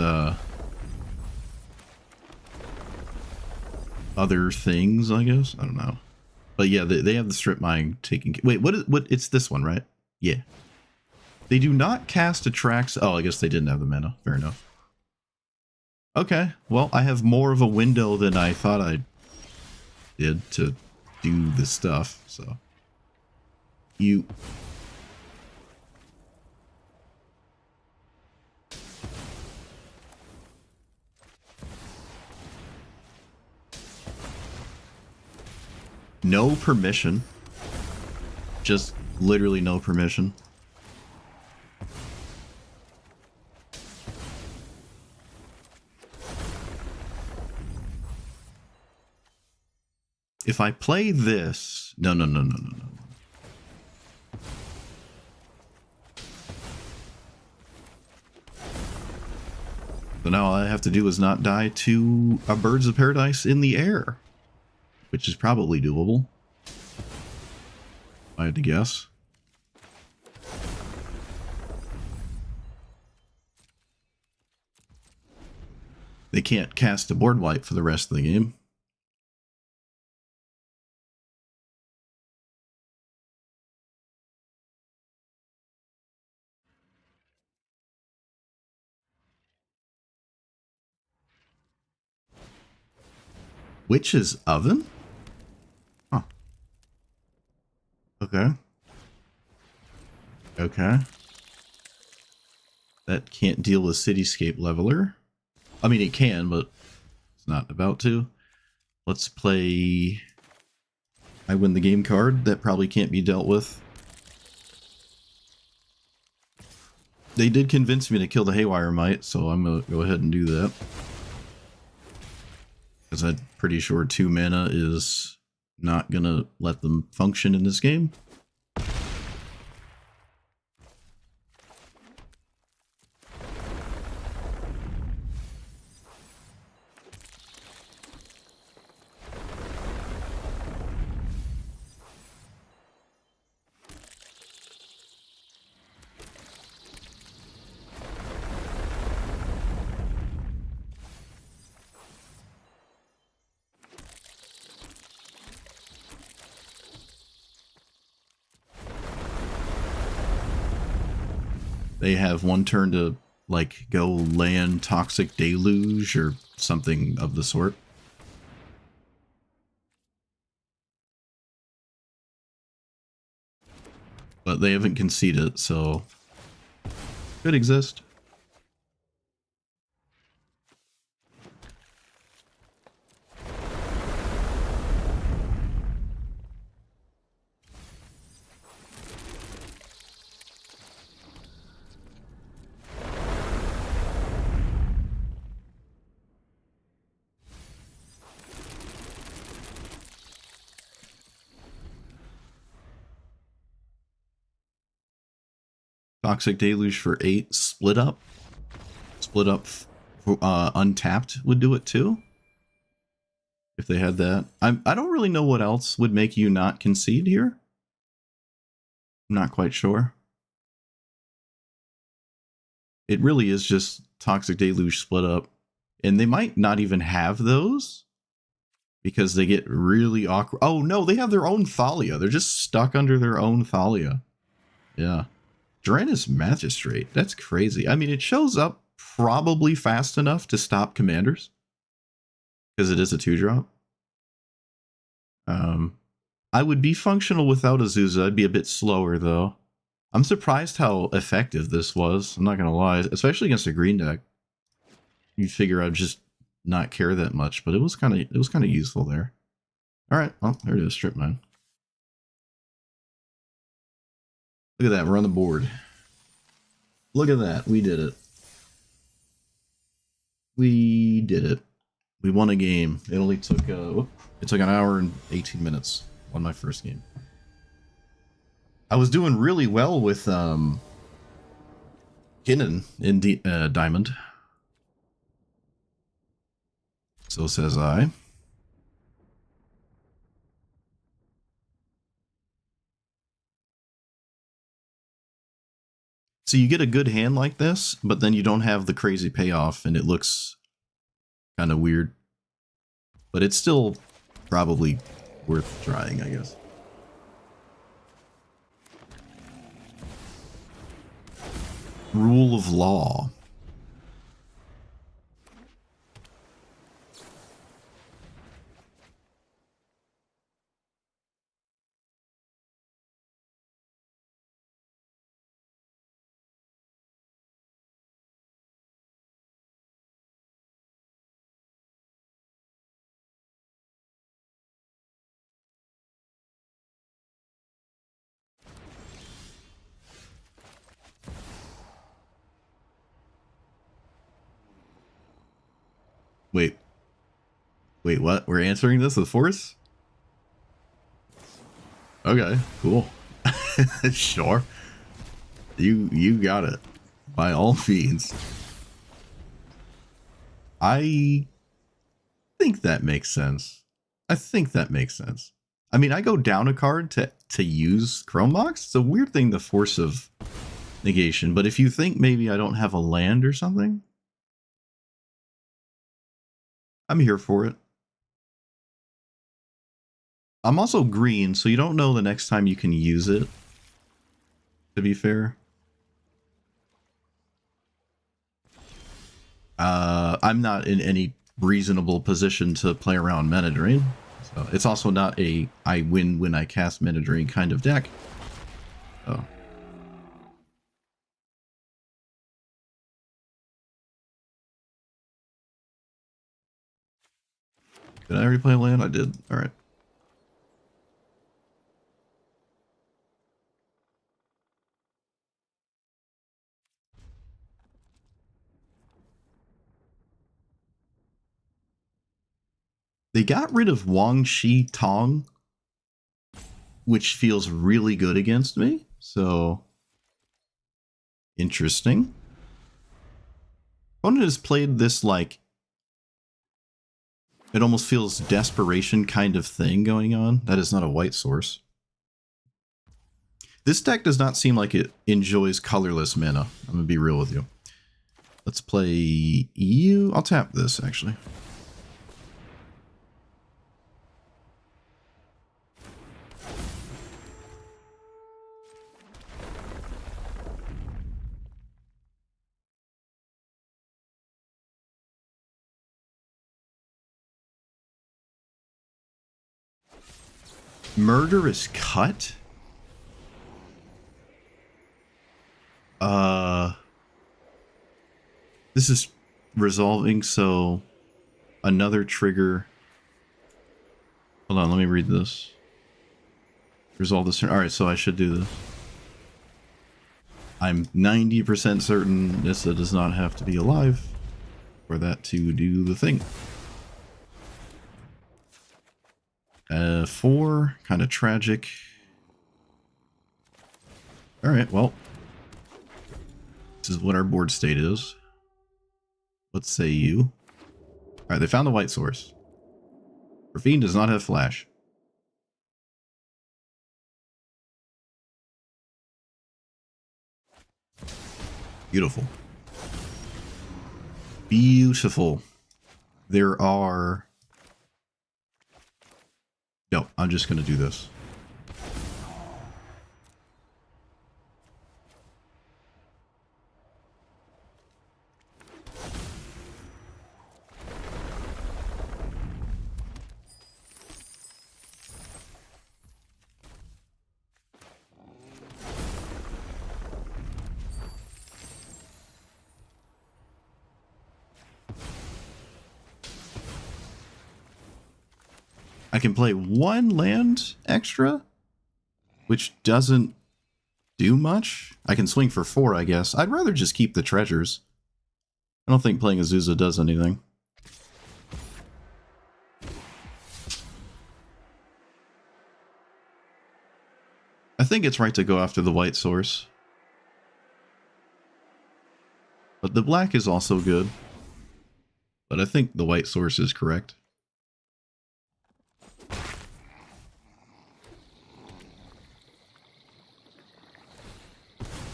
other things, I guess. I don't know. But yeah, they have the strip mine taking... Wait, what? It's this one, right? Yeah. They do not cast attracts... Oh, I guess they didn't have the mana. Fair enough. Okay, well, I have more of a window than I thought I did to do this stuff, so... You... No permission. Just literally no permission. If I play this... No. So now all I have to do is not die to a Birds of Paradise in the air. Which is probably doable. I had to guess. They can't cast a board wipe for the rest of the game. Witch's Oven? Huh. Okay. Okay. That can't deal with Cityscape Leveler. I mean, it can, but it's not about to. Let's play... I win the game card. That probably can't be dealt with. They did convince me to kill the Haywire Mite, so I'm going to go ahead and do that. Because I'm pretty sure 2 mana is not going to let them function in this game. They have 1 turn to, like, go land Toxic Deluge or something of the sort. But they haven't conceded, so could exist. Toxic Deluge for 8. Split up. Split up. Untapped would do it too. If they had that. I don't really know what else would make you not concede here. I'm not quite sure. It really is just Toxic Deluge split up. And they might not even have those. Because they get really awkward. Oh no, they have their own Thalia. They're just stuck under their own Thalia. Yeah. Drenus Magistrate. That's crazy. I mean, it shows up probably fast enough to stop commanders. Because it is a 2-drop. I would be functional without Azusa. I'd be a bit slower, though. I'm surprised how effective this was. I'm not going to lie. Especially against a green deck. You'd figure I'd just not care that much. But it was kind of useful there. Alright, well, there it is. Strip mine. Look at that, we're on the board. Look at that, we did it. We did it. We won a game. It only took, it took an hour and 18 minutes. Won my first game. I was doing really well with, Kenan in Diamond. So says I. So you get a good hand like this, but then you don't have the crazy payoff, and it looks kind of weird. But it's still probably worth trying, I guess. Rule of law. Wait, what? We're answering this with force? Okay, cool. Sure. You got it. By all means. I think that makes sense. I mean, I go down a card to use Chrome Box. It's a weird thing, the force of negation, but if you think maybe I don't have a land or something, I'm here for it. I'm also green, so you don't know the next time you can use it, to be fair. I'm not in any reasonable position to play around Mana Drain. So it's also not a I win when I cast Mana Drain kind of deck. So. Did I replay land? I did. Alright. They got rid of Wang Shi Tong, which feels really good against me. So, interesting. Opponent has played this, like, it almost feels desperation kind of thing going on. That is not a white source. This deck does not seem like it enjoys colorless mana. I'm going to be real with you. Let's play you. I'll tap this, actually. Murderous Cut? This is resolving, so another trigger. Hold on, let me read this. Resolve this. Alright, so I should do this. I'm 90% certain Nissa does not have to be alive for that to do the thing. 4, kind of tragic. Alright, well. This is what our board state is. Let's say you. Alright, they found the white source. Rafine does not have flash. Beautiful. Beautiful. There are... No, I'm just going to do this. I can play 1 land extra, which doesn't do much. I can swing for 4, I guess. I'd rather just keep the treasures. I don't think playing Azusa does anything. I think it's right to go after the white source. But the black is also good. But I think the white source is correct.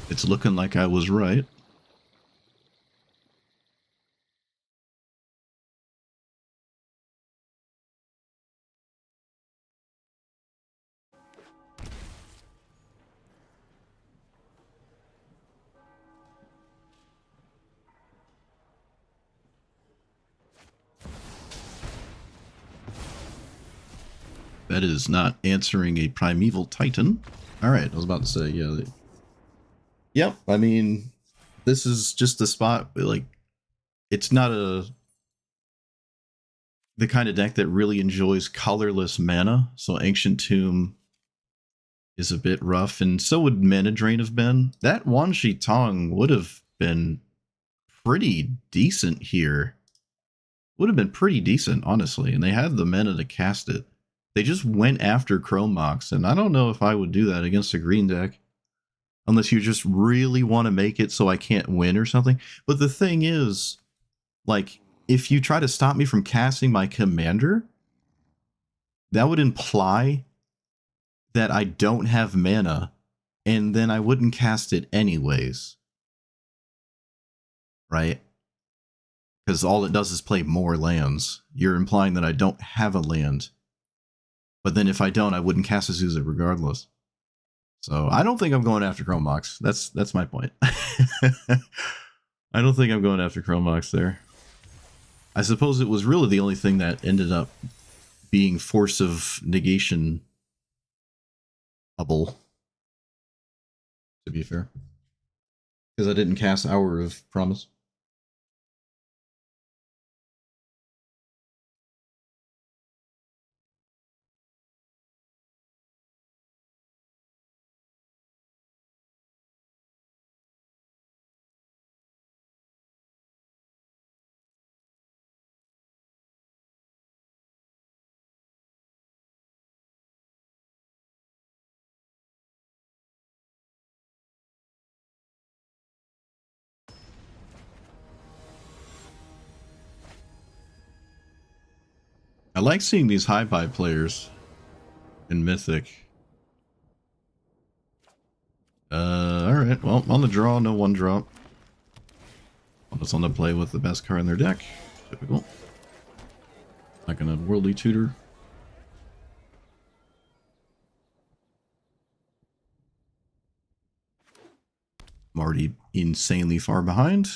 It's looking like I was right. That is not answering a Primeval Titan. Alright, I was about to say, yeah. Yep, I mean, this is just a spot, like, it's not the kind of deck that really enjoys colorless mana, so Ancient Tomb is a bit rough, and so would Mana Drain have been. That Wan Shi Tong would have been pretty decent here. Would have been pretty decent, honestly, and they had the mana to cast it. They just went after Chrome Mox, and I don't know if I would do that against a green deck. Unless you just really want to make it so I can't win or something. But the thing is, like, if you try to stop me from casting my commander, that would imply that I don't have mana, and then I wouldn't cast it anyways. Right? Because all it does is play more lands. You're implying that I don't have a land. But then if I don't, I wouldn't cast Azusa regardless. So I don't think I'm going after Chrome Mox. That's my point. I don't think I'm going after Chrome Mox there. I suppose it was really the only thing that ended up being Force of Negation able, to be fair. Because I didn't cast Hour of Promise. I like seeing these high buy players in Mythic. Alright, well, on the draw, no one drop. Almost on the play with the best card in their deck. Typical. Not gonna Worldly Tutor. I'm already insanely far behind.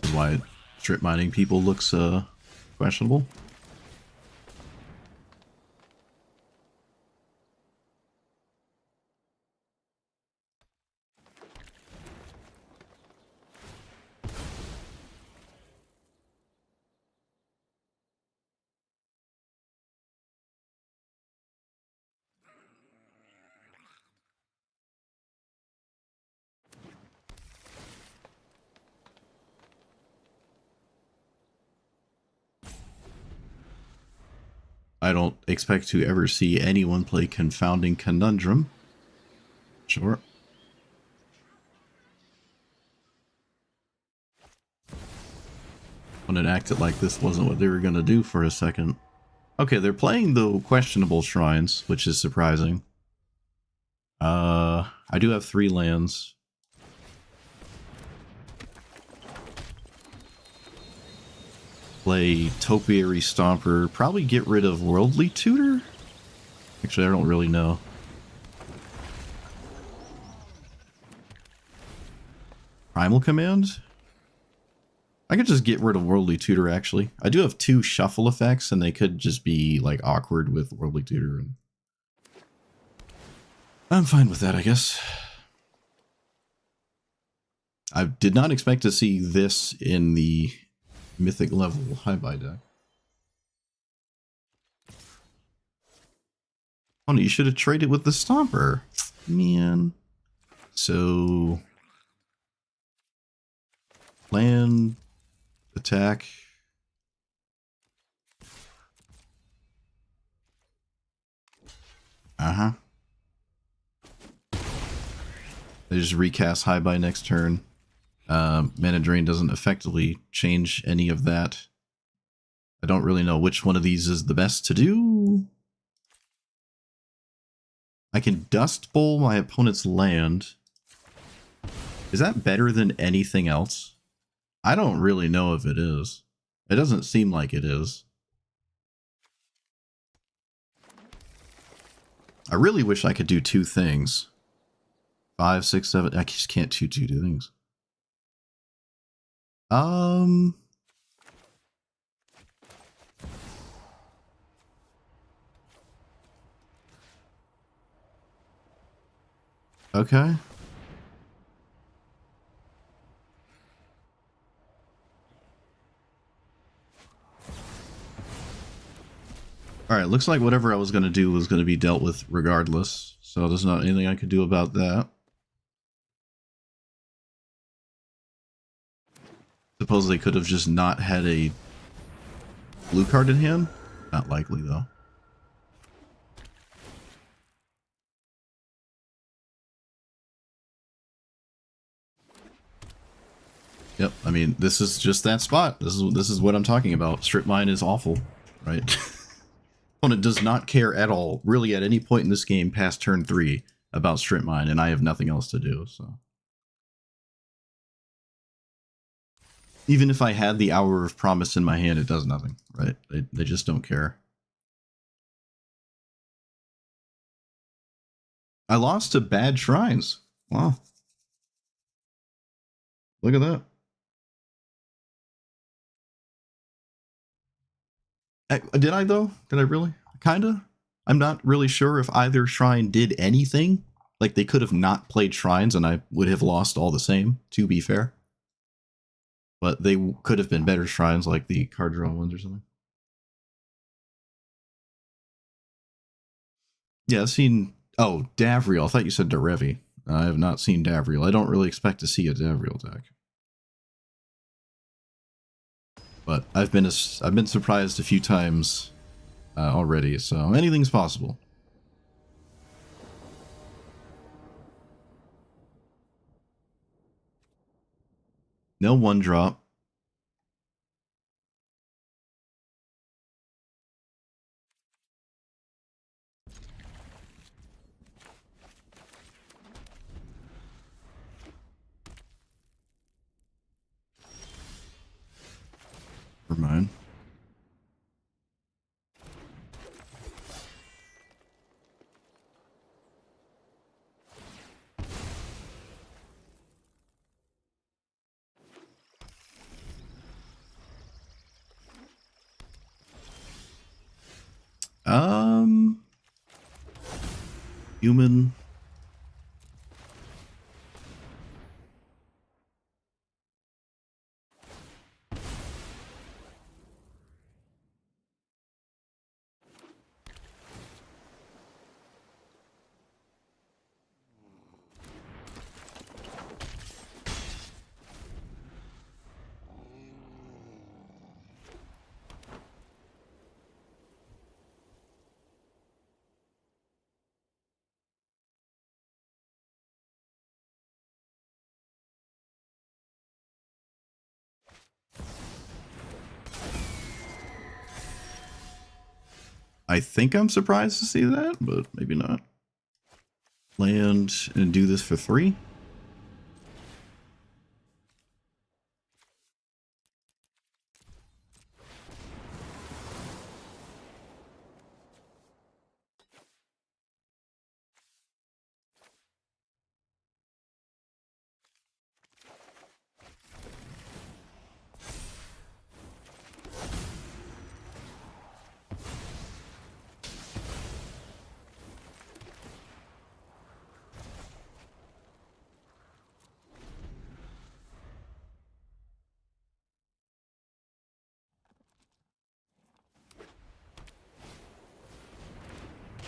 That's why strip mining people looks questionable. I don't expect to ever see anyone play Confounding Conundrum. Sure. When it acted like this wasn't what they were going to do for a second. Okay, they're playing the questionable shrines, which is surprising. I do have 3 lands. Play Topiary Stomper. Probably get rid of Worldly Tutor? Actually, I don't really know. Primal Command? I could just get rid of Worldly Tutor, actually. I do have 2 shuffle effects, and they could just be, like, awkward with Worldly Tutor. And I'm fine with that, I guess. I did not expect to see this in the Mythic level high buy deck. Oh, no, you should have traded with the Stomper. Man. So... land... attack. Uh-huh. They just recast high buy next turn. Mana Drain doesn't effectively change any of that. I don't really know which one of these is the best to do. I can Dust Bowl my opponent's land. Is that better than anything else? I don't really know if it is. It doesn't seem like it is. I really wish I could do two things. 5, 6, 7. I just can't do two things. Okay. Alright, looks like whatever I was going to do was going to be dealt with regardless. So there's not anything I could do about that. Suppose they could have just not had a blue card in hand? Not likely, though. Yep, I mean, this is just that spot. This is what I'm talking about. Strip mine is awful, right? Opponent does not care at all, really at any point in this game past turn 3 about strip mine, and I have nothing else to do, so. Even if I had the Hour of Promise in my hand, it does nothing, right? They just don't care. I lost to bad shrines. Wow. Look at that. Did I, though? Did I really? Kinda? I'm not really sure if either shrine did anything. Like, they could have not played shrines and I would have lost all the same, to be fair. But they could have been better shrines, like the card draw ones or something. Yeah, I've seen... Oh, Davriel. I thought you said Derevi. I have not seen Davriel. I don't really expect to see a Davriel deck. But I've been surprised a few times already, so anything's possible. No one drop. Never mind. Human. I think I'm surprised to see that, but maybe not. Land and do this for 3.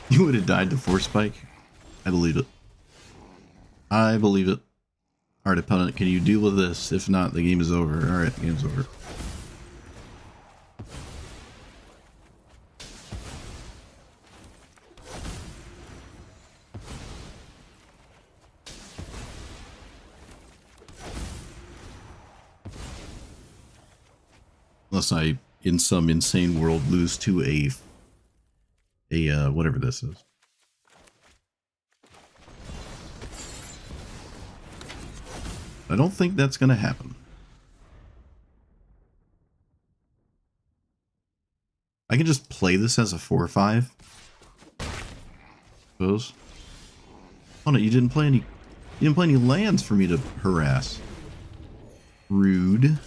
You would have died to Force Spike? I believe it. I believe it. Alright, opponent, can you deal with this? If not, the game is over. Alright, the game's over. Unless I, in some insane world, lose to a whatever this is. I don't think that's going to happen. I can just play this as a 4-5. Suppose. Oh no, you didn't play any lands for me to harass. Rude.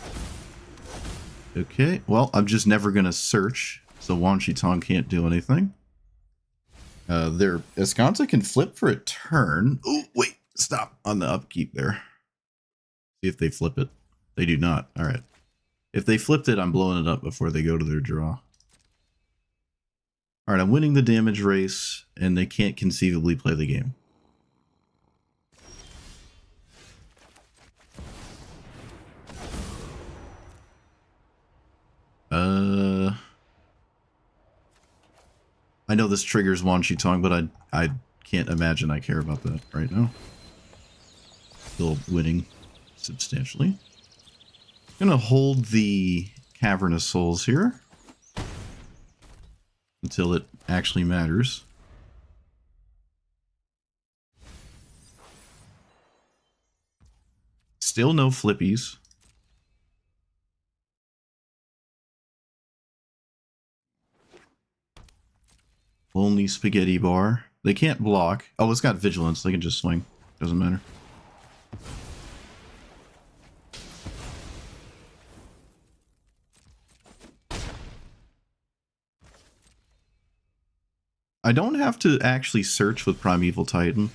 Okay, well, I'm just never gonna search, so Wan Shi Tong can't do anything. Their Escanza can flip for a turn. Oh, wait, stop on the upkeep there. See if they flip it. They do not. Alright. If they flipped it, I'm blowing it up before they go to their draw. Alright, I'm winning the damage race, and they can't conceivably play the game. I know this triggers Wan Shi Tong, but I can't imagine I care about that right now. Still winning substantially. Gonna hold the Cavernous Souls here until it actually matters. Still no flippies. Only spaghetti bar. They can't block. Oh, it's got vigilance. They can just swing. Doesn't matter. I don't have to actually search with Primeval Titan.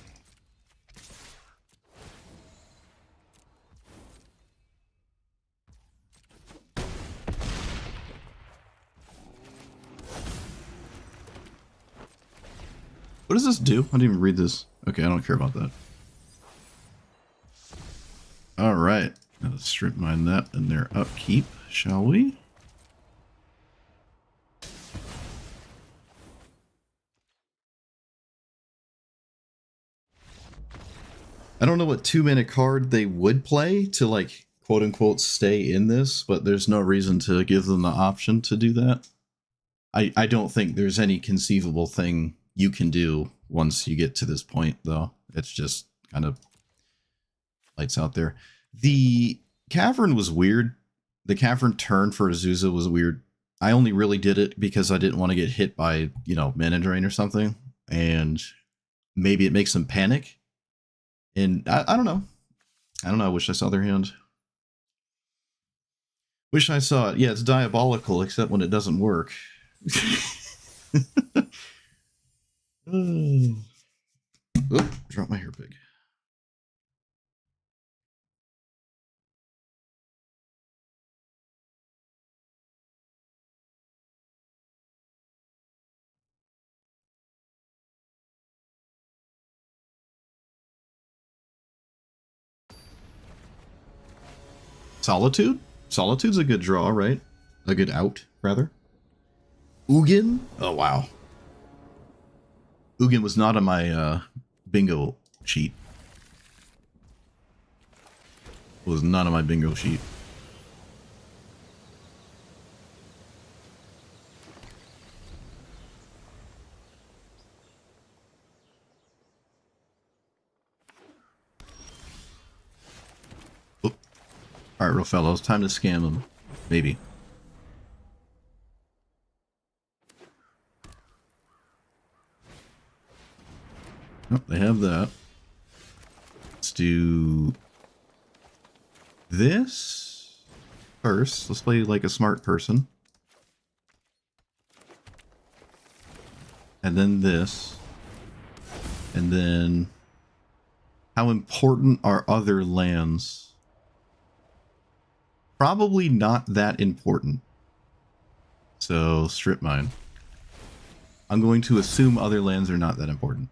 What does this do? I didn't even read this. Okay, I don't care about that. Alright, let's strip mine that and their upkeep, shall we? I don't know what 2-mana card they would play to, like, quote-unquote stay in this, but there's no reason to give them the option to do that. I don't think there's any conceivable thing you can do once you get to this point, though. It's just kind of lights out there. The Cavern was weird. The Cavern turn for Azusa was weird. I only really did it because I didn't want to get hit by, you know, Mana Drain or something. And maybe it makes them panic. And I don't know. I don't know. I wish I saw their hand. Wish I saw it. Yeah, it's diabolical, except when it doesn't work. Oh, drop my hair pig. Solitude? Solitude's a good draw, right? A good out, rather. Ugin? Oh, wow. Ugin was not on my bingo sheet. Was not on my bingo sheet. Oop. Alright, real fellows, time to scam them. Maybe. Oh, they have that. Let's do this first. Let's play like a smart person. And then this. And then how important are other lands? Probably not that important. So strip mine. I'm going to assume other lands are not that important.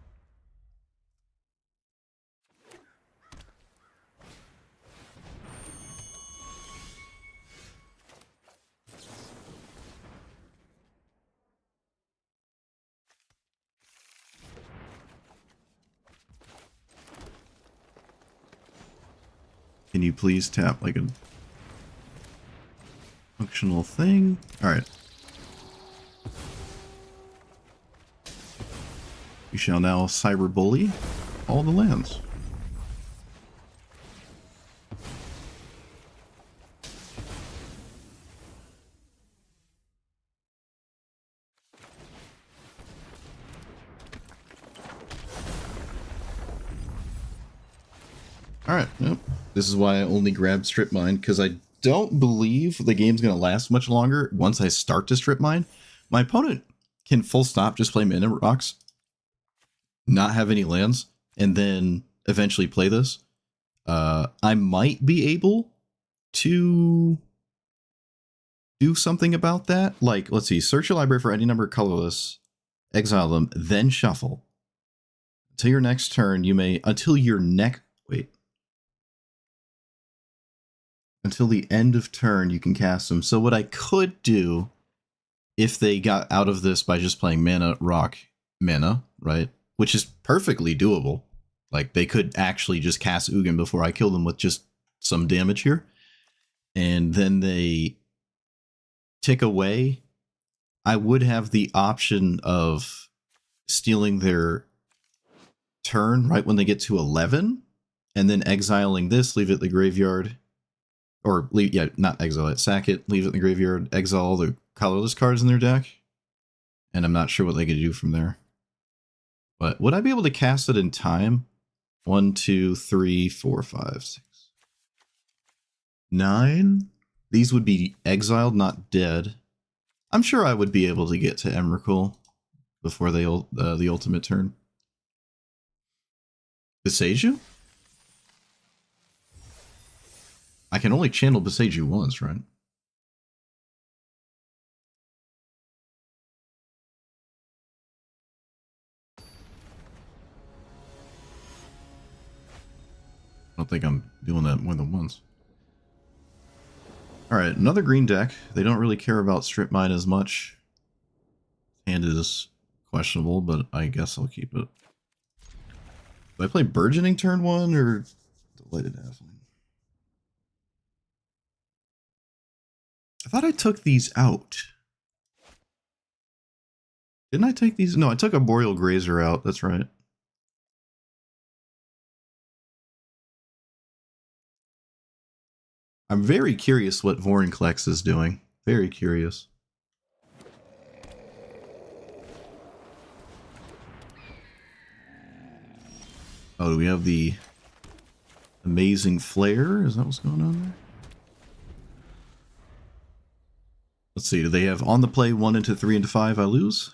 Can you please tap like a functional thing? Alright. We shall now cyber bully all the lands. Alright, nope. This is why I only grabbed strip mine, because I don't believe the game's going to last much longer once I start to strip mine. My opponent can full stop just play mana rocks, not have any lands, and then eventually play this. I might be able to do something about that. Like, let's see, search your library for any number of colorless, exile them, then shuffle. Until your next turn, you may, until the end of turn, you can cast them. So what I could do, if they got out of this by just playing mana, rock, mana, right? Which is perfectly doable. Like, they could actually just cast Ugin before I kill them with just some damage here. And then they tick away. I would have the option of stealing their turn right when they get to 11, and then exiling this, leave it in the graveyard. Or, not exile it, sack it, leave it in the graveyard, exile all the colorless cards in their deck. And I'm not sure what they could do from there. But would I be able to cast it in time? 1, 2, 3, 4, 5, 6, 9? These would be exiled, not dead. I'm sure I would be able to get to Emrakul before the ultimate turn. Beseiju? I can only channel Beseiju once, right? I don't think I'm doing that more than once. Alright, another green deck. They don't really care about strip mine as much. Hand is questionable, but I guess I'll keep it. Do I play Burgeoning turn 1 or Delighted Halfling? I thought I took these out. Didn't I take these? No, I took a Boreal Grazer out. That's right. I'm very curious what Vorinclex is doing. Very curious. Oh, do we have the amazing flare? Is that what's going on there? Let's see, do they have on the play 1 into 3 into 5? I lose?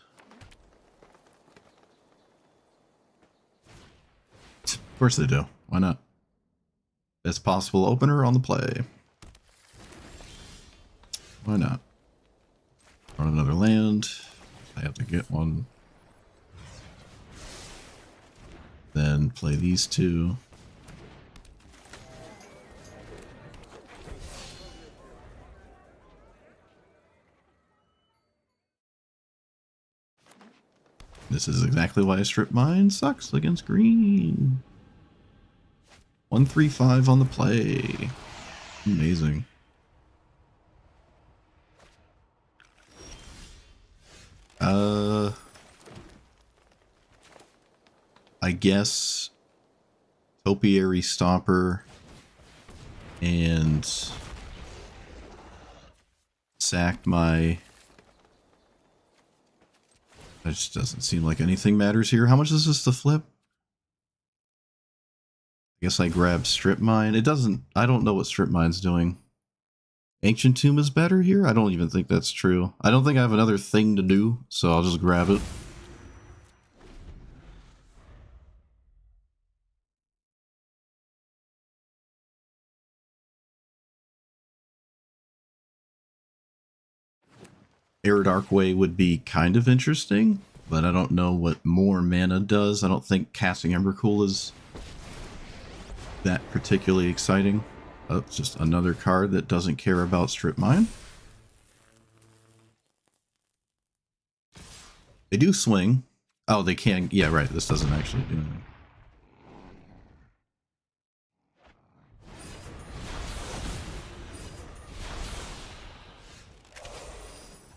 Of course they do. Why not? Best possible opener on the play. Why not? Run another land. I have to get one. Then play these two. This is exactly why strip mine sucks against green. 1-3-5 on the play. Amazing. I guess Topiary Stomper and sacked my... It just doesn't seem like anything matters here. How much is this to flip? I guess I grab Strip Mine. It doesn't... I don't know what Strip Mine's doing. Ancient Tomb is better here? I don't even think that's true. I don't think I have another thing to do, so I'll just grab it. Arid Archway would be kind of interesting, but I don't know what more mana does. I don't think casting Emrakul is that particularly exciting. Oh, it's just another card that doesn't care about Strip Mine. They do swing. Oh, they can. Yeah, right. This doesn't actually do anything.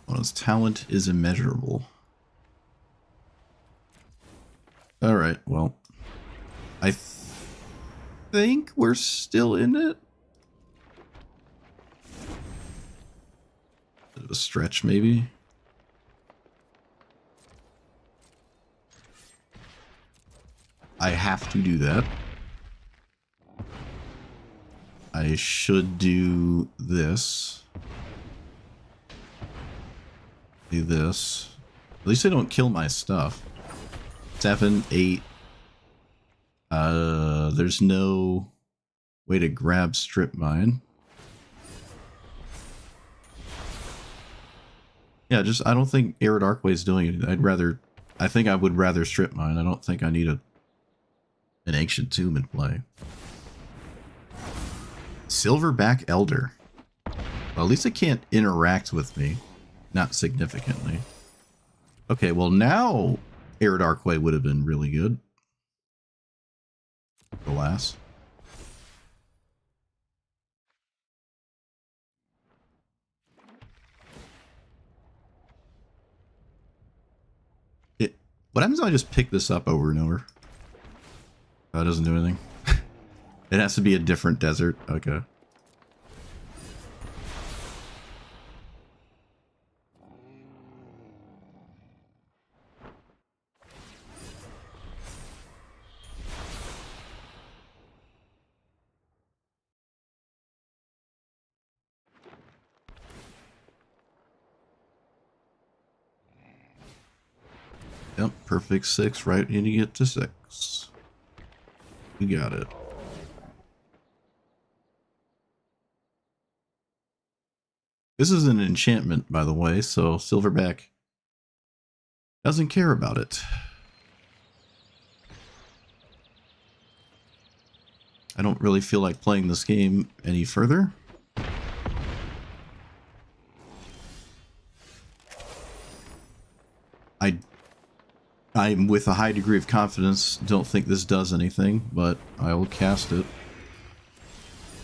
Well, his talent is immeasurable. Alright, well. I think we're still in it. Bit of a stretch, maybe. I have to do that. I should do this. Do this. At least I don't kill my stuff. 7, 8. There's no way to grab strip mine. Yeah, just I don't think Arid Arcway is doing it. I think I would rather strip mine. I don't think I need an ancient tomb in play. Silverback Elder. Well, at least it can't interact with me. Not significantly. Okay, well now Arid Arcway would have been really good. Alas. What happens if I just pick this up over and over? Oh, it doesn't do anything. It has to be a different desert. Okay. Yep, perfect 6, right when you get to 6. You got it. This is an enchantment, by the way, so Silverback doesn't care about it. I don't really feel like playing this game any further. I'm with a high degree of confidence, don't think this does anything, but I will cast it.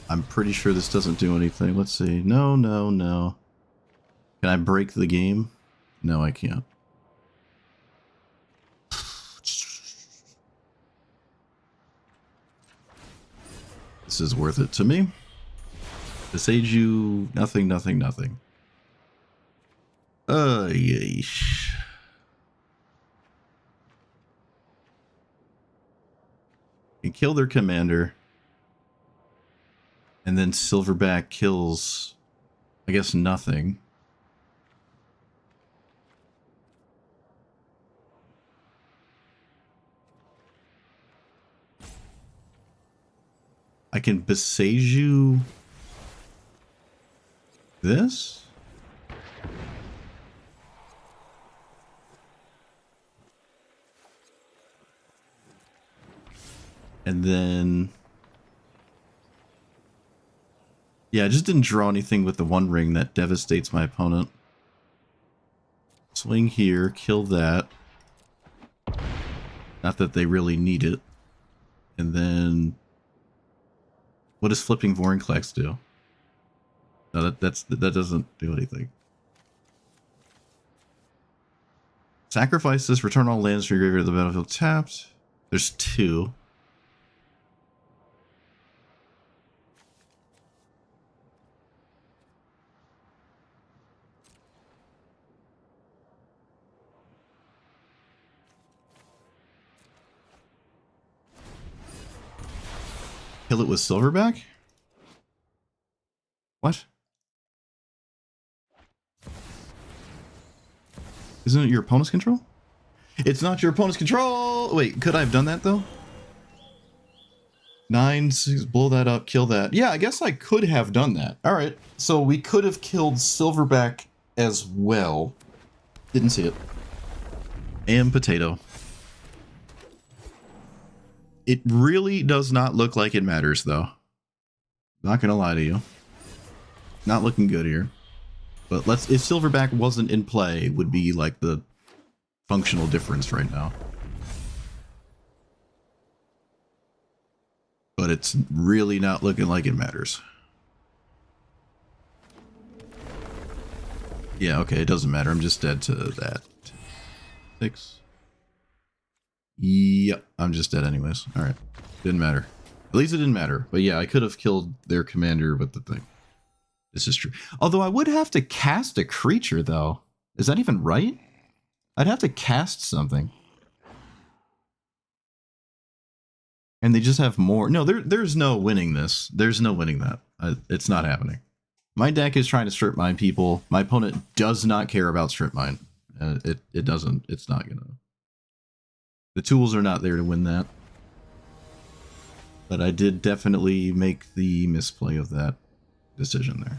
I'm pretty sure this doesn't do anything. Let's see. No, no, no. Can I break the game? No, I can't. This is worth it to me. Besage you, nothing, nothing, nothing. Yeesh. And kill their commander. And then Silverback kills, I guess, nothing. I can besage you this? And then... yeah, I just didn't draw anything with the One Ring that devastates my opponent. Swing here, kill that. Not that they really need it. And then... what does flipping Vorinclex do? No, that doesn't do anything. Sacrifice this, return all lands to your graveyard to the battlefield tapped. There's 2. Kill it with Silverback? What? Isn't it your opponent's control? It's not your opponent's control! Wait, could I have done that though? 9, 6, blow that up, kill that. Yeah, I guess I could have done that. Alright, so we could have killed Silverback as well. Didn't see it. And potato. It really does not look like it matters, though. Not gonna lie to you. Not looking good here. But if Silverback wasn't in play, it would be like the functional difference right now. But it's really not looking like it matters. Yeah, okay, it doesn't matter. I'm just dead to that. 6. Yep, I'm just dead anyways. Alright. Didn't matter. At least it didn't matter. But yeah, I could have killed their commander with the thing. This is true. Although I would have to cast a creature, though. Is that even right? I'd have to cast something. And they just have more. No, there's no winning this. There's no winning that. It's not happening. My deck is trying to strip mine people. My opponent does not care about strip mine. It doesn't. It's not gonna. The tools are not there to win that. But I did definitely make the misplay of that decision there.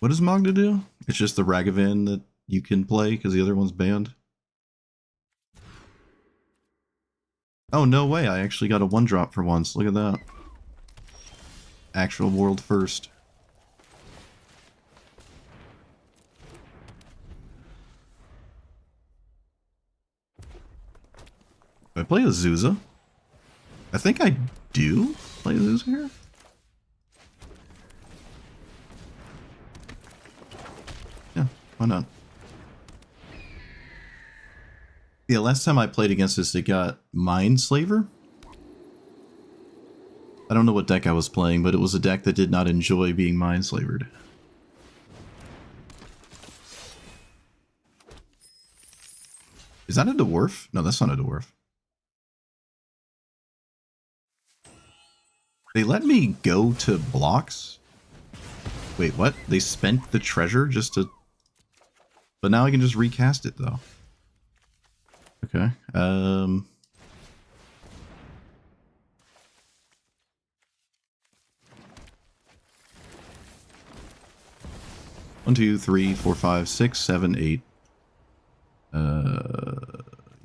What does Magda do? It's just the Ragavan that you can play because the other one's banned. Oh, no way. I actually got a 1-drop for once. Look at that. Actual world first. Do I play Azusa? I think I do play Azusa here. Yeah, why not? Yeah, last time I played against this, it got Mindslaver. I don't know what deck I was playing, but it was a deck that did not enjoy being Mindslavered. Is that a dwarf? No, that's not a dwarf. They let me go to blocks? Wait, what? They spent the treasure just to... But now I can just recast it, though. Okay, 1, 2, 3, 4, 5, 6, 7, 8.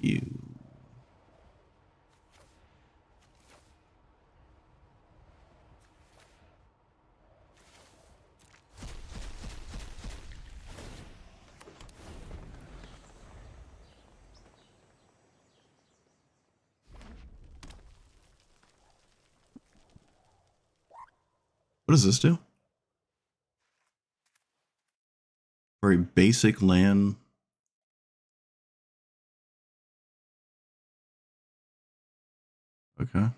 You. What does this do? Very basic land. Okay.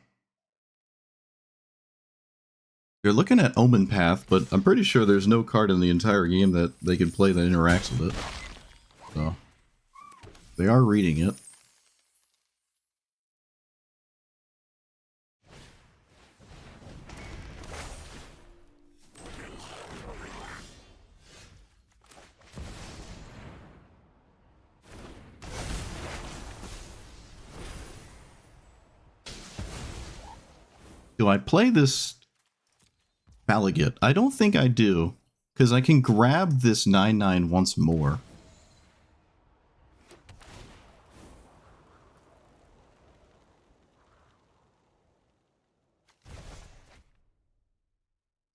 You're looking at Omen Path, but I'm pretty sure there's no card in the entire game that they can play that interacts with it. So, they are reading it. Do I play this Falligate? I don't think I do, because I can grab this 9/9 once more.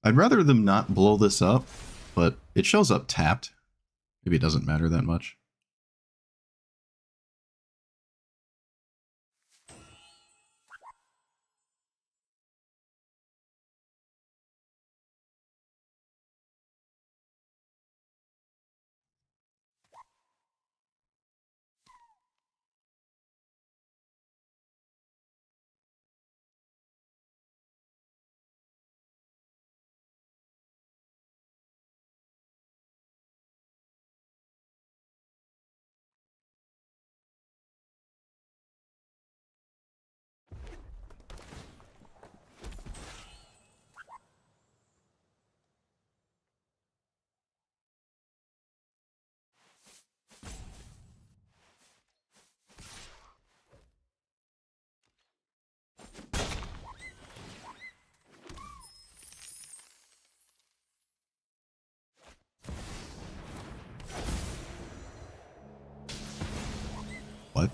I'd rather them not blow this up, but it shows up tapped. Maybe it doesn't matter that much. What?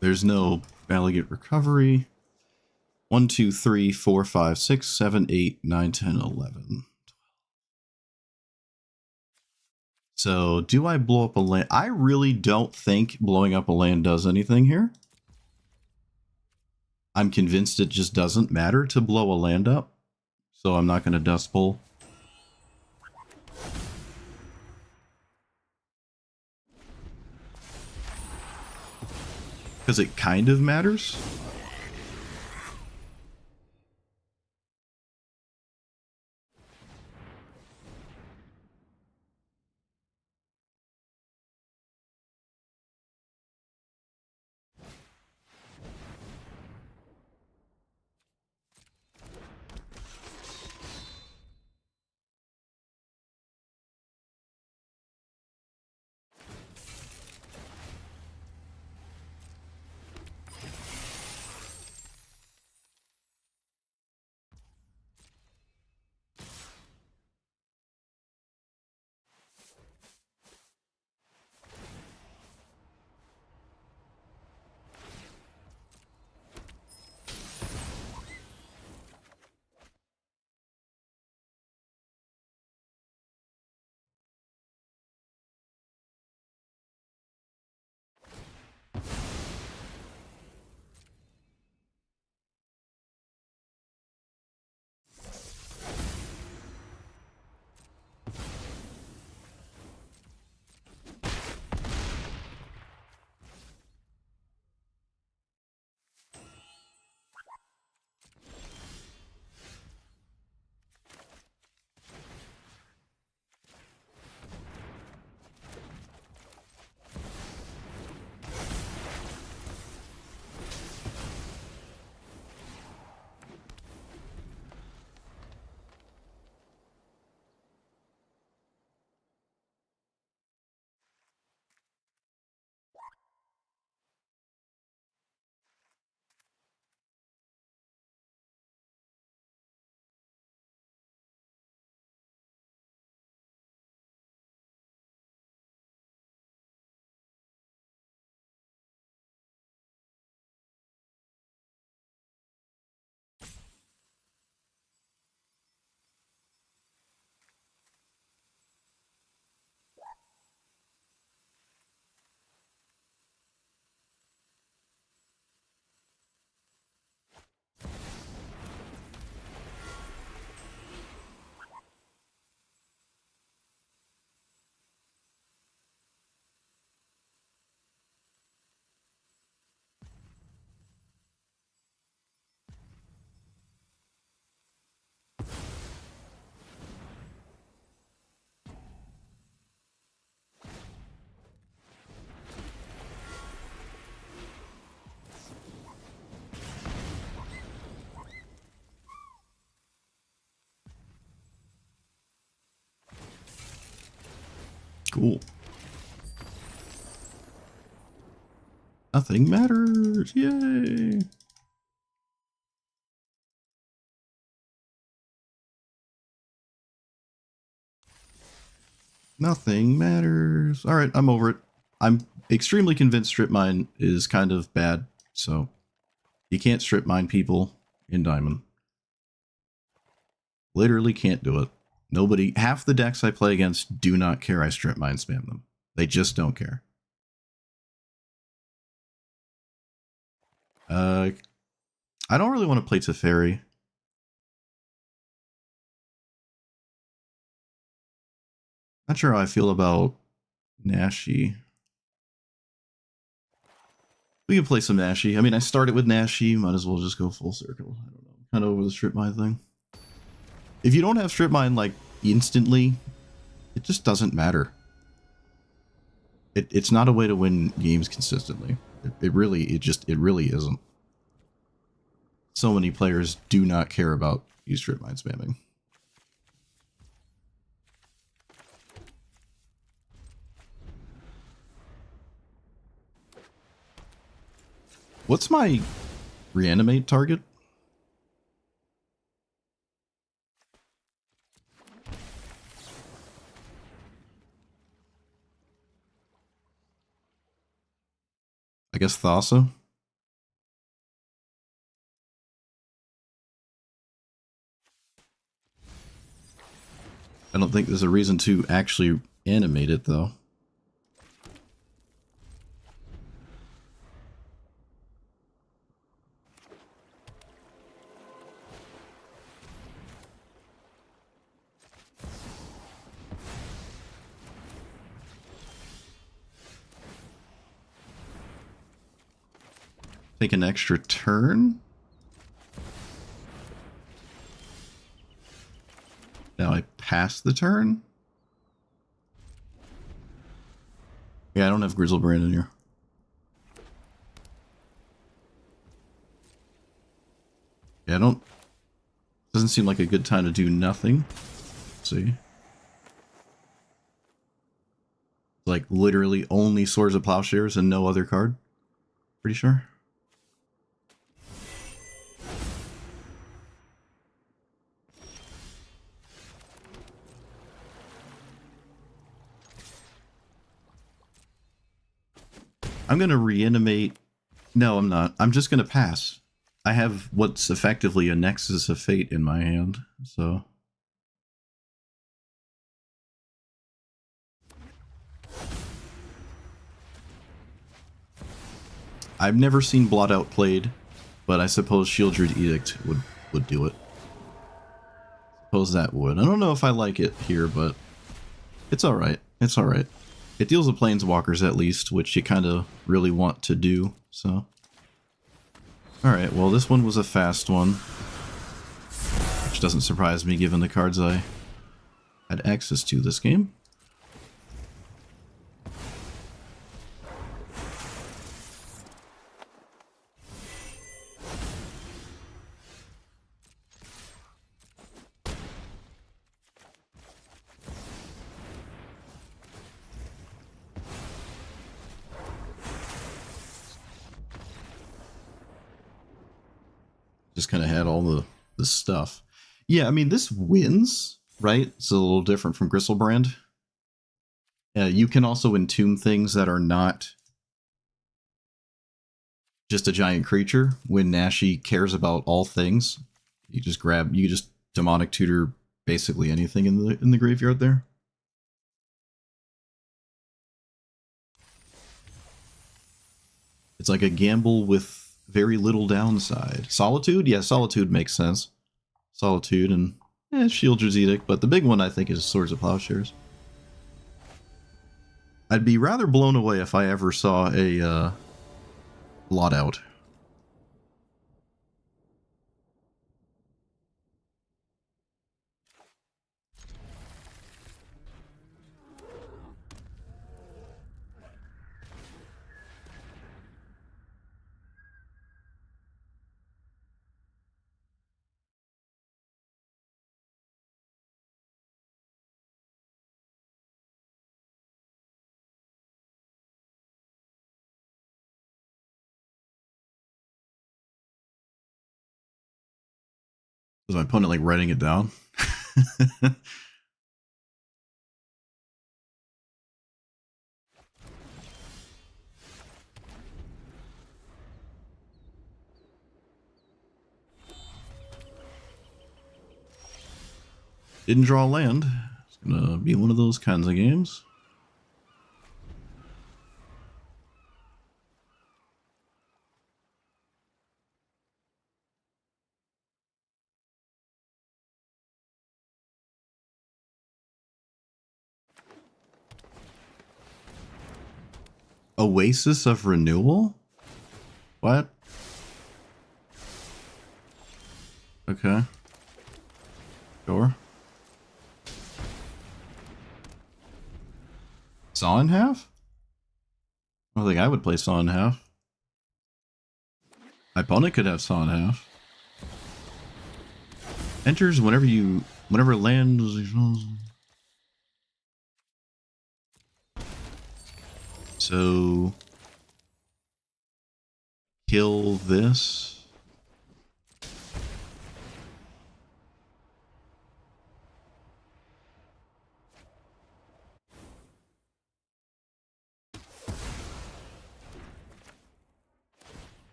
There's no Falligate recovery. 1, 2, 3, 4, 5, 6, 7, 8, 9, 10, 11. So, do I blow up a land? I really don't think blowing up a land does anything here. I'm convinced it just doesn't matter to blow a land up. So I'm not going to Dust Bowl. Because it kind of matters. Cool. Nothing matters. Yay. Nothing matters. All right, I'm over it. I'm extremely convinced strip mine is kind of bad, so you can't strip mine people in Diamond. Literally can't do it. Nobody, half the decks I play against do not care I strip mine spam them. They just don't care. I don't really want to play Teferi. Not sure how I feel about Nashi. We can play some Nashi. I mean, I started with Nashi. Might as well just go full circle. I don't know. Kind of over the strip mine thing. If you don't have strip mine like instantly, it just doesn't matter. It's not a way to win games consistently. It really isn't. So many players do not care about you strip mine spamming. What's my reanimate target? I guess Thassa. I don't think there's a reason to actually animate it, though. Take an extra turn. Now I pass the turn. Yeah, I don't have Grizzlebrand in here. Yeah, I don't... Doesn't seem like a good time to do nothing. Let's see. Like, literally only Swords of Plowshares and no other card. Pretty sure. I'm going to reanimate... No, I'm not. I'm just going to pass. I have what's effectively a Nexus of Fate in my hand, so... I've never seen Blot Out played, but I suppose Shieldred's Edict would do it. Suppose that would. I don't know if I like it here, but it's alright. It's alright. It deals with Planeswalkers at least, which you kind of really want to do, so... Alright, well this one was a fast one. Which doesn't surprise me given the cards I had access to this game. Just kind of had all the stuff. Yeah, I mean, this wins, right? It's a little different from Grizzlebrand. You can also entomb things that are not just a giant creature. When Nashi cares about all things, you just demonic tutor basically anything in the graveyard there. It's like a gamble with very little downside. Solitude? Yeah, Solitude makes sense. Solitude and Shieldred's Edict, but the big one I think is Swords of Plowshares. I'd be rather blown away if I ever saw a Blot Out. Was my opponent like writing it down? Didn't draw land. It's gonna be one of those kinds of games. Oasis of Renewal? What? Okay. Sure. Saw in half? I don't think I would play Saw in half. My opponent could have Saw in half. Enters whenever land. So kill this.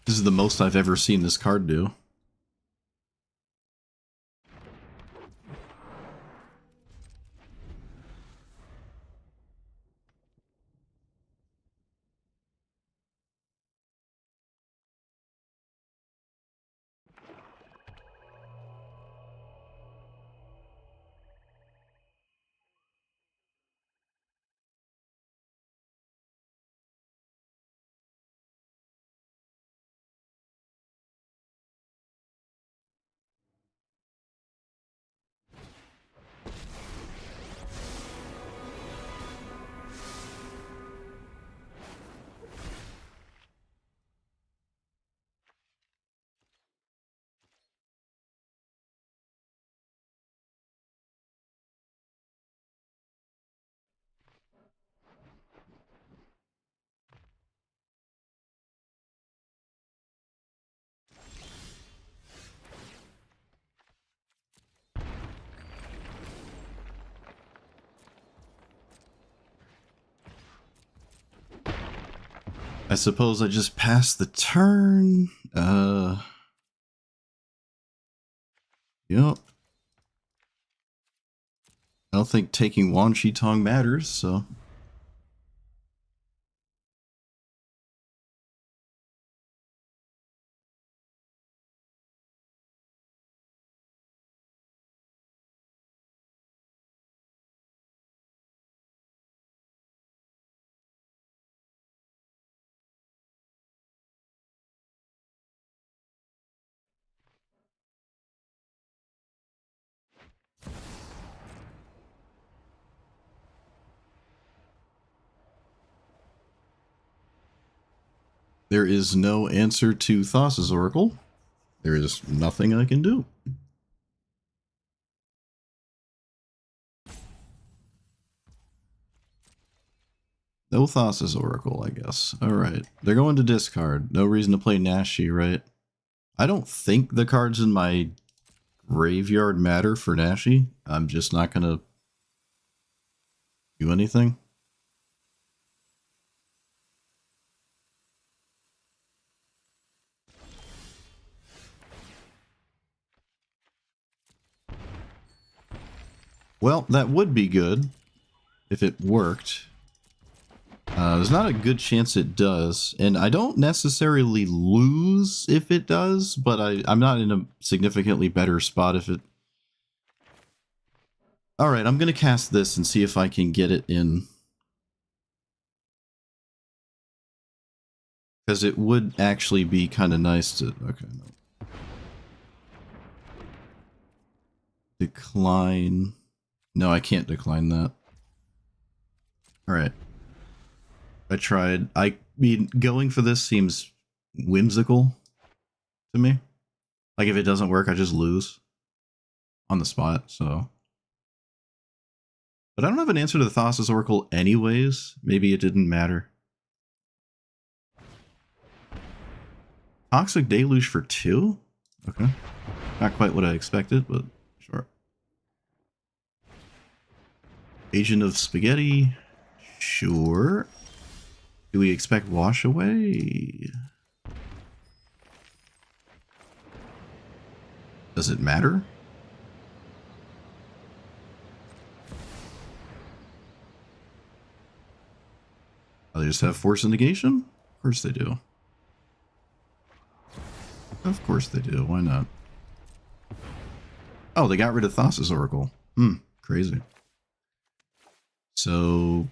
This is the most I've ever seen this card do. I suppose I just passed the turn. Yep. I don't think taking Wan Shi Tong matters, so. There is no answer to Thassa's Oracle. There is nothing I can do. No Thassa's Oracle, I guess. Alright. They're going to discard. No reason to play Nashi, right? I don't think the cards in my graveyard matter for Nashi. I'm just not gonna do anything. Well, that would be good if it worked. There's not a good chance it does, and I don't necessarily lose if it does, but I'm not in a significantly better spot if it... Alright, I'm going to cast this and see if I can get it in. Because it would actually be kind of nice to... Okay, no. Decline... No, I can't decline that. Alright. I tried. I mean, going for this seems whimsical to me. Like, if it doesn't work, I just lose on the spot, so... But I don't have an answer to the Thassa's Oracle anyways. Maybe it didn't matter. Toxic Deluge for 2? Okay. Not quite what I expected, but sure. Agent of Spaghetti? Sure. Do we expect Wash Away? Does it matter? Oh, they just have Force and Negation? Of course they do. Of course they do. Why not? Oh, they got rid of Thassa's Oracle. Crazy. So...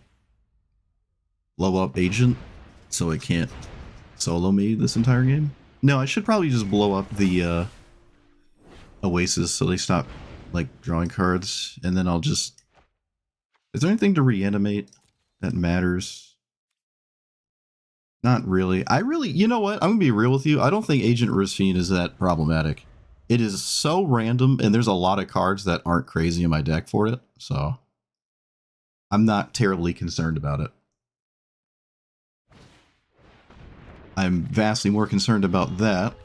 blow up Agent so it can't solo me this entire game? No, I should probably just blow up the Oasis so they stop, like, drawing cards, and then I'll just... Is there anything to reanimate that matters? Not really. You know what? I'm gonna be real with you. I don't think Agent Racine is that problematic. It is so random, and there's a lot of cards that aren't crazy in my deck for it, so... I'm not terribly concerned about it. I'm vastly more concerned about that.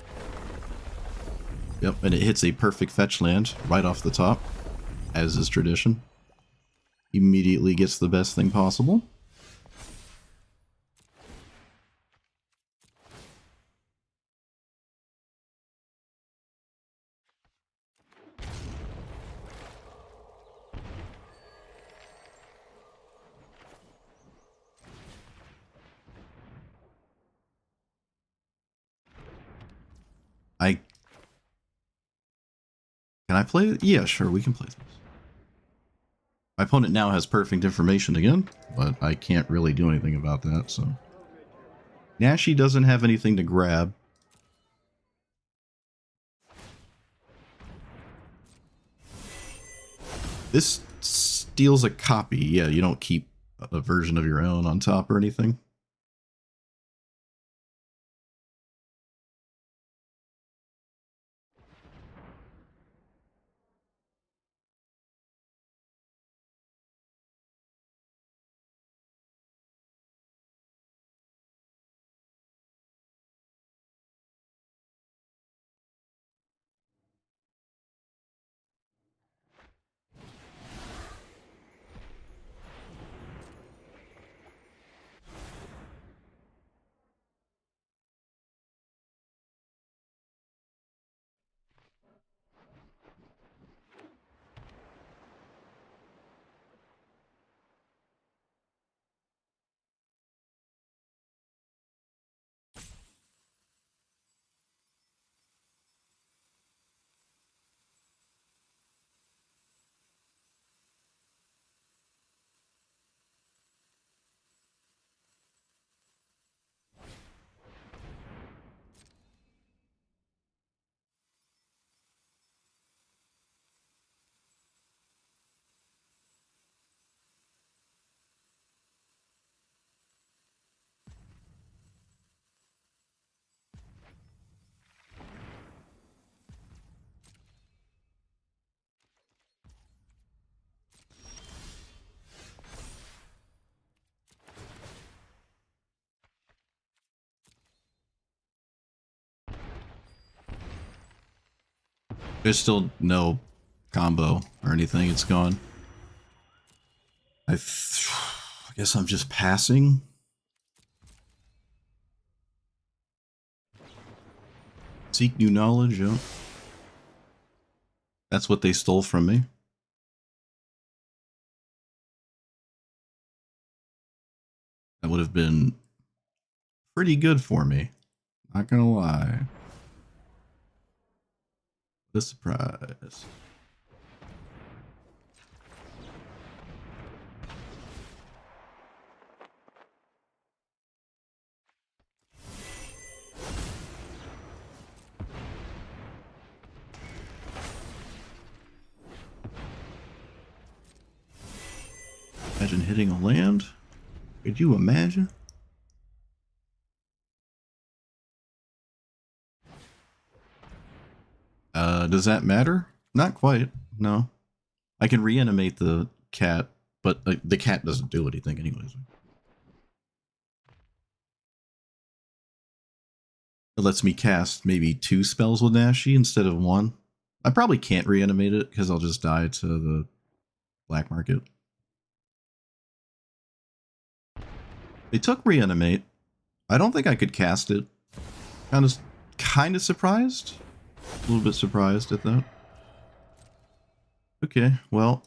Yep, and it hits a perfect fetch land right off the top, as is tradition. Immediately gets the best thing possible. Can I play it? Yeah, sure, we can play this. My opponent now has perfect information again, but I can't really do anything about that, so... Nashi doesn't have anything to grab. This steals a copy. Yeah, you don't keep a version of your own on top or anything. There's still no combo or anything. It's gone. I guess I'm just passing. Seek new knowledge, yeah. That's what they stole from me. That would have been pretty good for me. Not gonna lie. The surprise. Imagine hitting a land. Could you imagine? Does that matter? Not quite. No. I can reanimate the cat, but the cat doesn't do anything anyways. It lets me cast maybe 2 spells with Nashi instead of 1. I probably can't reanimate it because I'll just die to the black market. They took reanimate. I don't think I could cast it. Kind of surprised. A little bit surprised at that. Okay, well,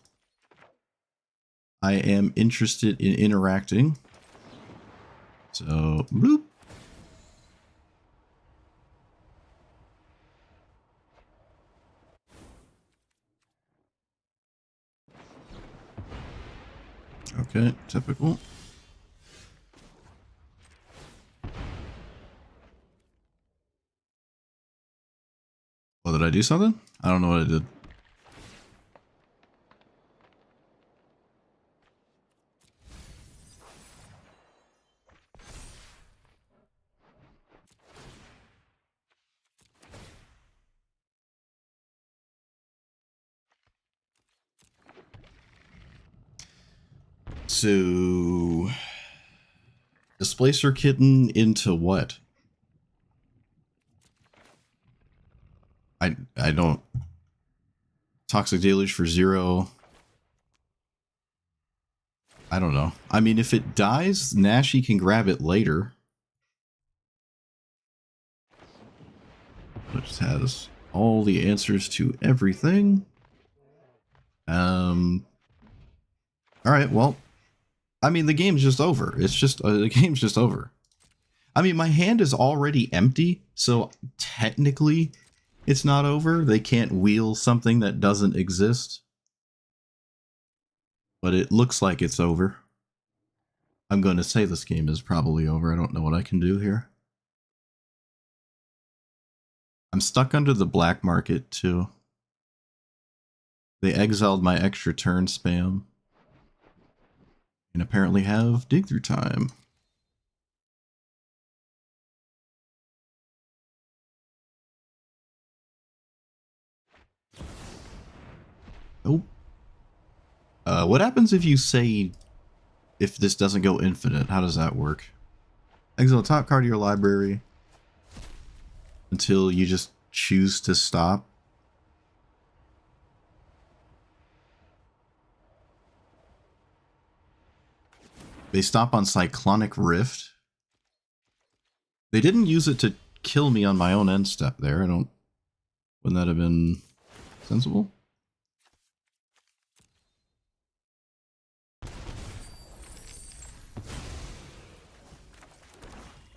I am interested in interacting. So, bloop. Okay, typical. Oh, did I do something? I don't know what I did. So, Displacer Kitten into what? I don't... Toxic Deluge for 0. I don't know. I mean, if it dies, Nashi can grab it later. It just has all the answers to everything. Alright, well... I mean, the game's just over. It's just... the game's just over. I mean, my hand is already empty, so technically... it's not over. They can't wheel something that doesn't exist. But it looks like it's over. I'm going to say this game is probably over. I don't know what I can do here. I'm stuck under the black market, too. They exiled my extra turn spam. And apparently have dig through time. Nope. What happens if you say, if this doesn't go infinite? How does that work? Exile the top card of your library until you just choose to stop. They stop on Cyclonic Rift. They didn't use it to kill me on my own end step there. Wouldn't that have been sensible?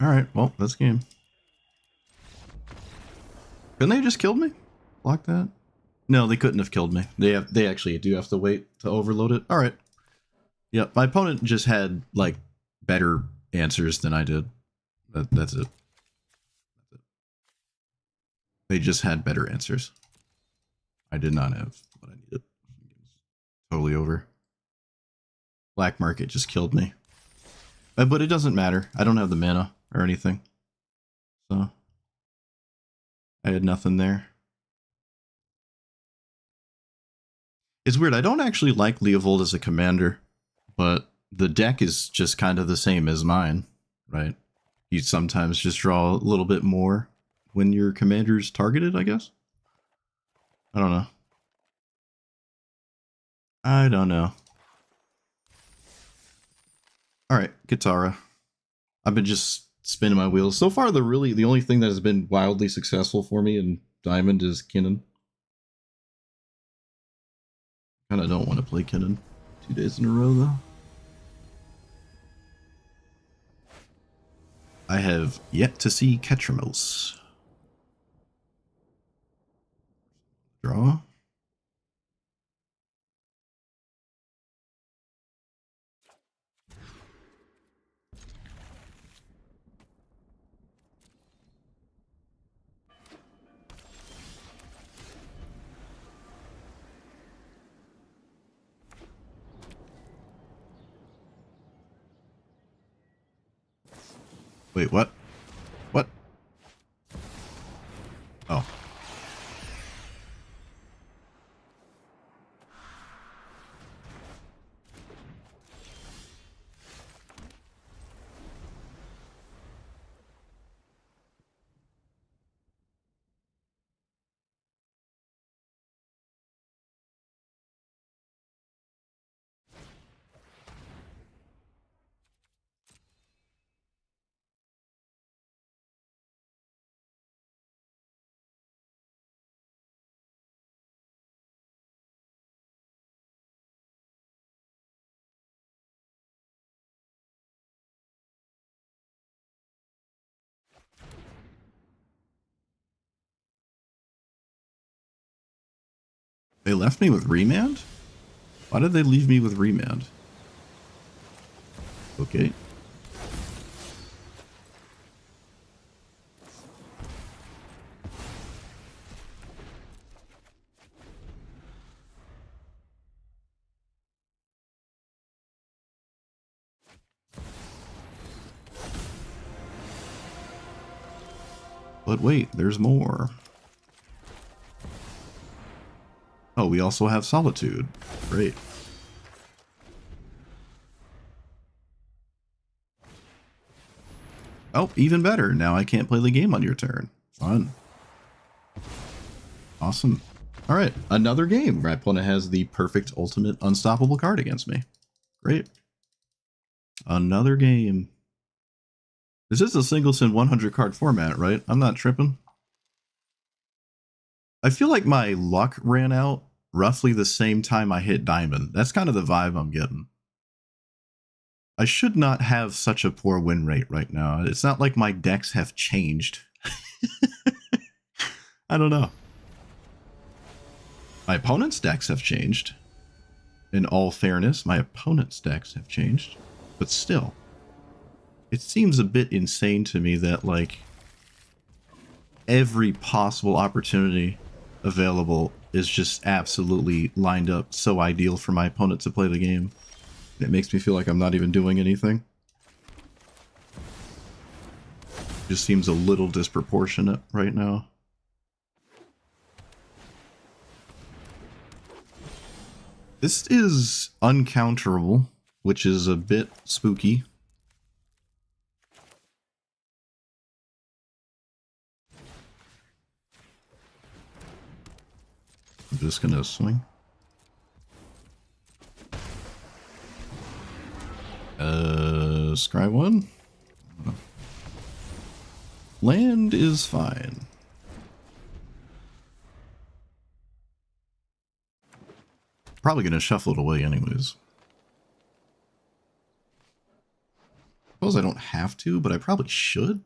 Alright, well, that's game. Couldn't they have just killed me? Block that? No, they couldn't have killed me. They actually do have to wait to overload it. Alright. Yep, my opponent just had, like, better answers than I did. That's it. They just had better answers. I did not have what I needed. Totally over. Black market just killed me. But it doesn't matter. I don't have the mana or anything. So I had nothing there. It's weird. I don't actually like Leovold as a commander, but the deck is just kind of the same as mine, right? You sometimes just draw a little bit more when your commander's targeted, I guess. I don't know. I don't know. Alright, Katara. I've been just spinning my wheels. So far, the only thing that has been wildly successful for me in Diamond is Kenan. Kinda don't want to play Kenan 2 days in a row, though. I have yet to see Ketramos. Draw. Wait, what? What? Oh. They left me with remand? Why did they leave me with remand? Okay. But wait, there's more. Oh, we also have Solitude. Great. Oh, even better. Now I can't play the game on your turn. Fun. Awesome. Alright, another game. My opponent has the perfect ultimate unstoppable card against me. Great. Another game. This is a single sin 100 card format, right? I'm not tripping. I feel like my luck ran out roughly the same time I hit Diamond. That's kind of the vibe I'm getting. I should not have such a poor win rate right now. It's not like my decks have changed. I don't know. My opponent's decks have changed. In all fairness, my opponent's decks have changed. But still, it seems a bit insane to me that, like, every possible opportunity available is just absolutely lined up so ideal for my opponent to play the game. It makes me feel like I'm not even doing anything. Just seems a little disproportionate right now. This is uncounterable, which is a bit spooky. I'm just gonna swing. Scry 1. Land is fine. Probably gonna shuffle it away anyways. Suppose I don't have to, but I probably should.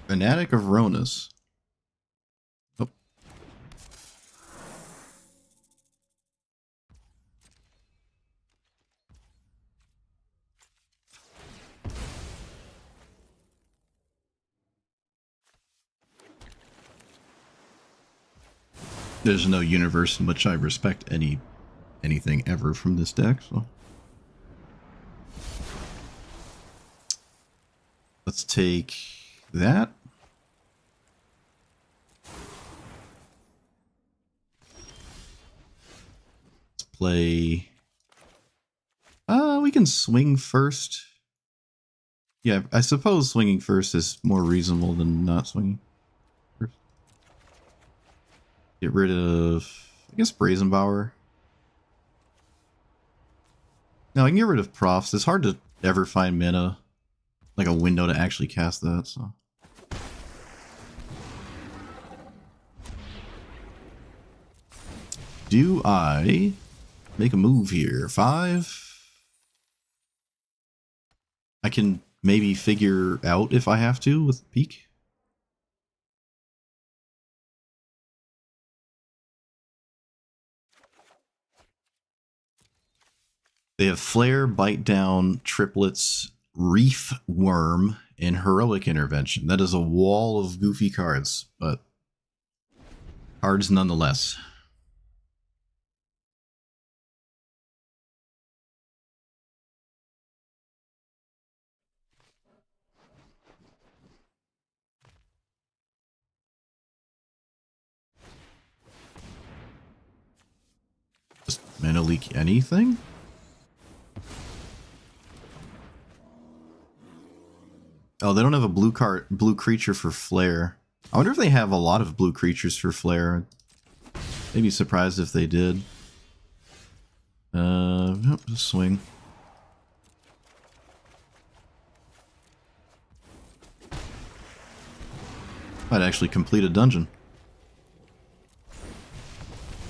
Fanatic of Ronus. Oh. There's no universe in which I respect anything ever from this deck, so. Let's take that. Let's play. We can swing first. Yeah, I suppose swinging first is more reasonable than not swinging first. Get rid of, I guess, Brazenbauer. Now I can get rid of profs. It's hard to ever find mana, like a window to actually cast that, so. Do I make a move here? 5? I can maybe figure out if I have to with Peak. They have Flare, Bite Down, Triplets, Reef Worm, and Heroic Intervention. That is a wall of goofy cards, but cards nonetheless. Just mana leak anything? Oh, they don't have a blue creature for Flare. I wonder if they have a lot of blue creatures for Flare. I'd be surprised if they did. Just swing. Might actually complete a dungeon.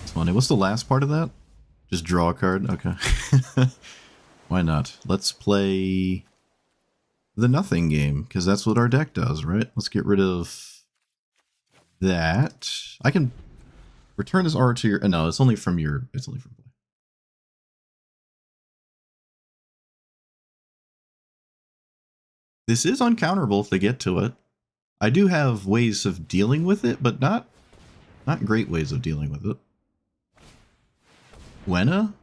It's funny. What's the last part of that? Just draw a card? Okay. Why not? Let's play the nothing game, because that's what our deck does, right? Let's get rid of that. I can return this art to your... No, it's only from your... It's only from play. This is uncounterable if they get to it. I do have ways of dealing with it, but not great ways of dealing with it. Wena?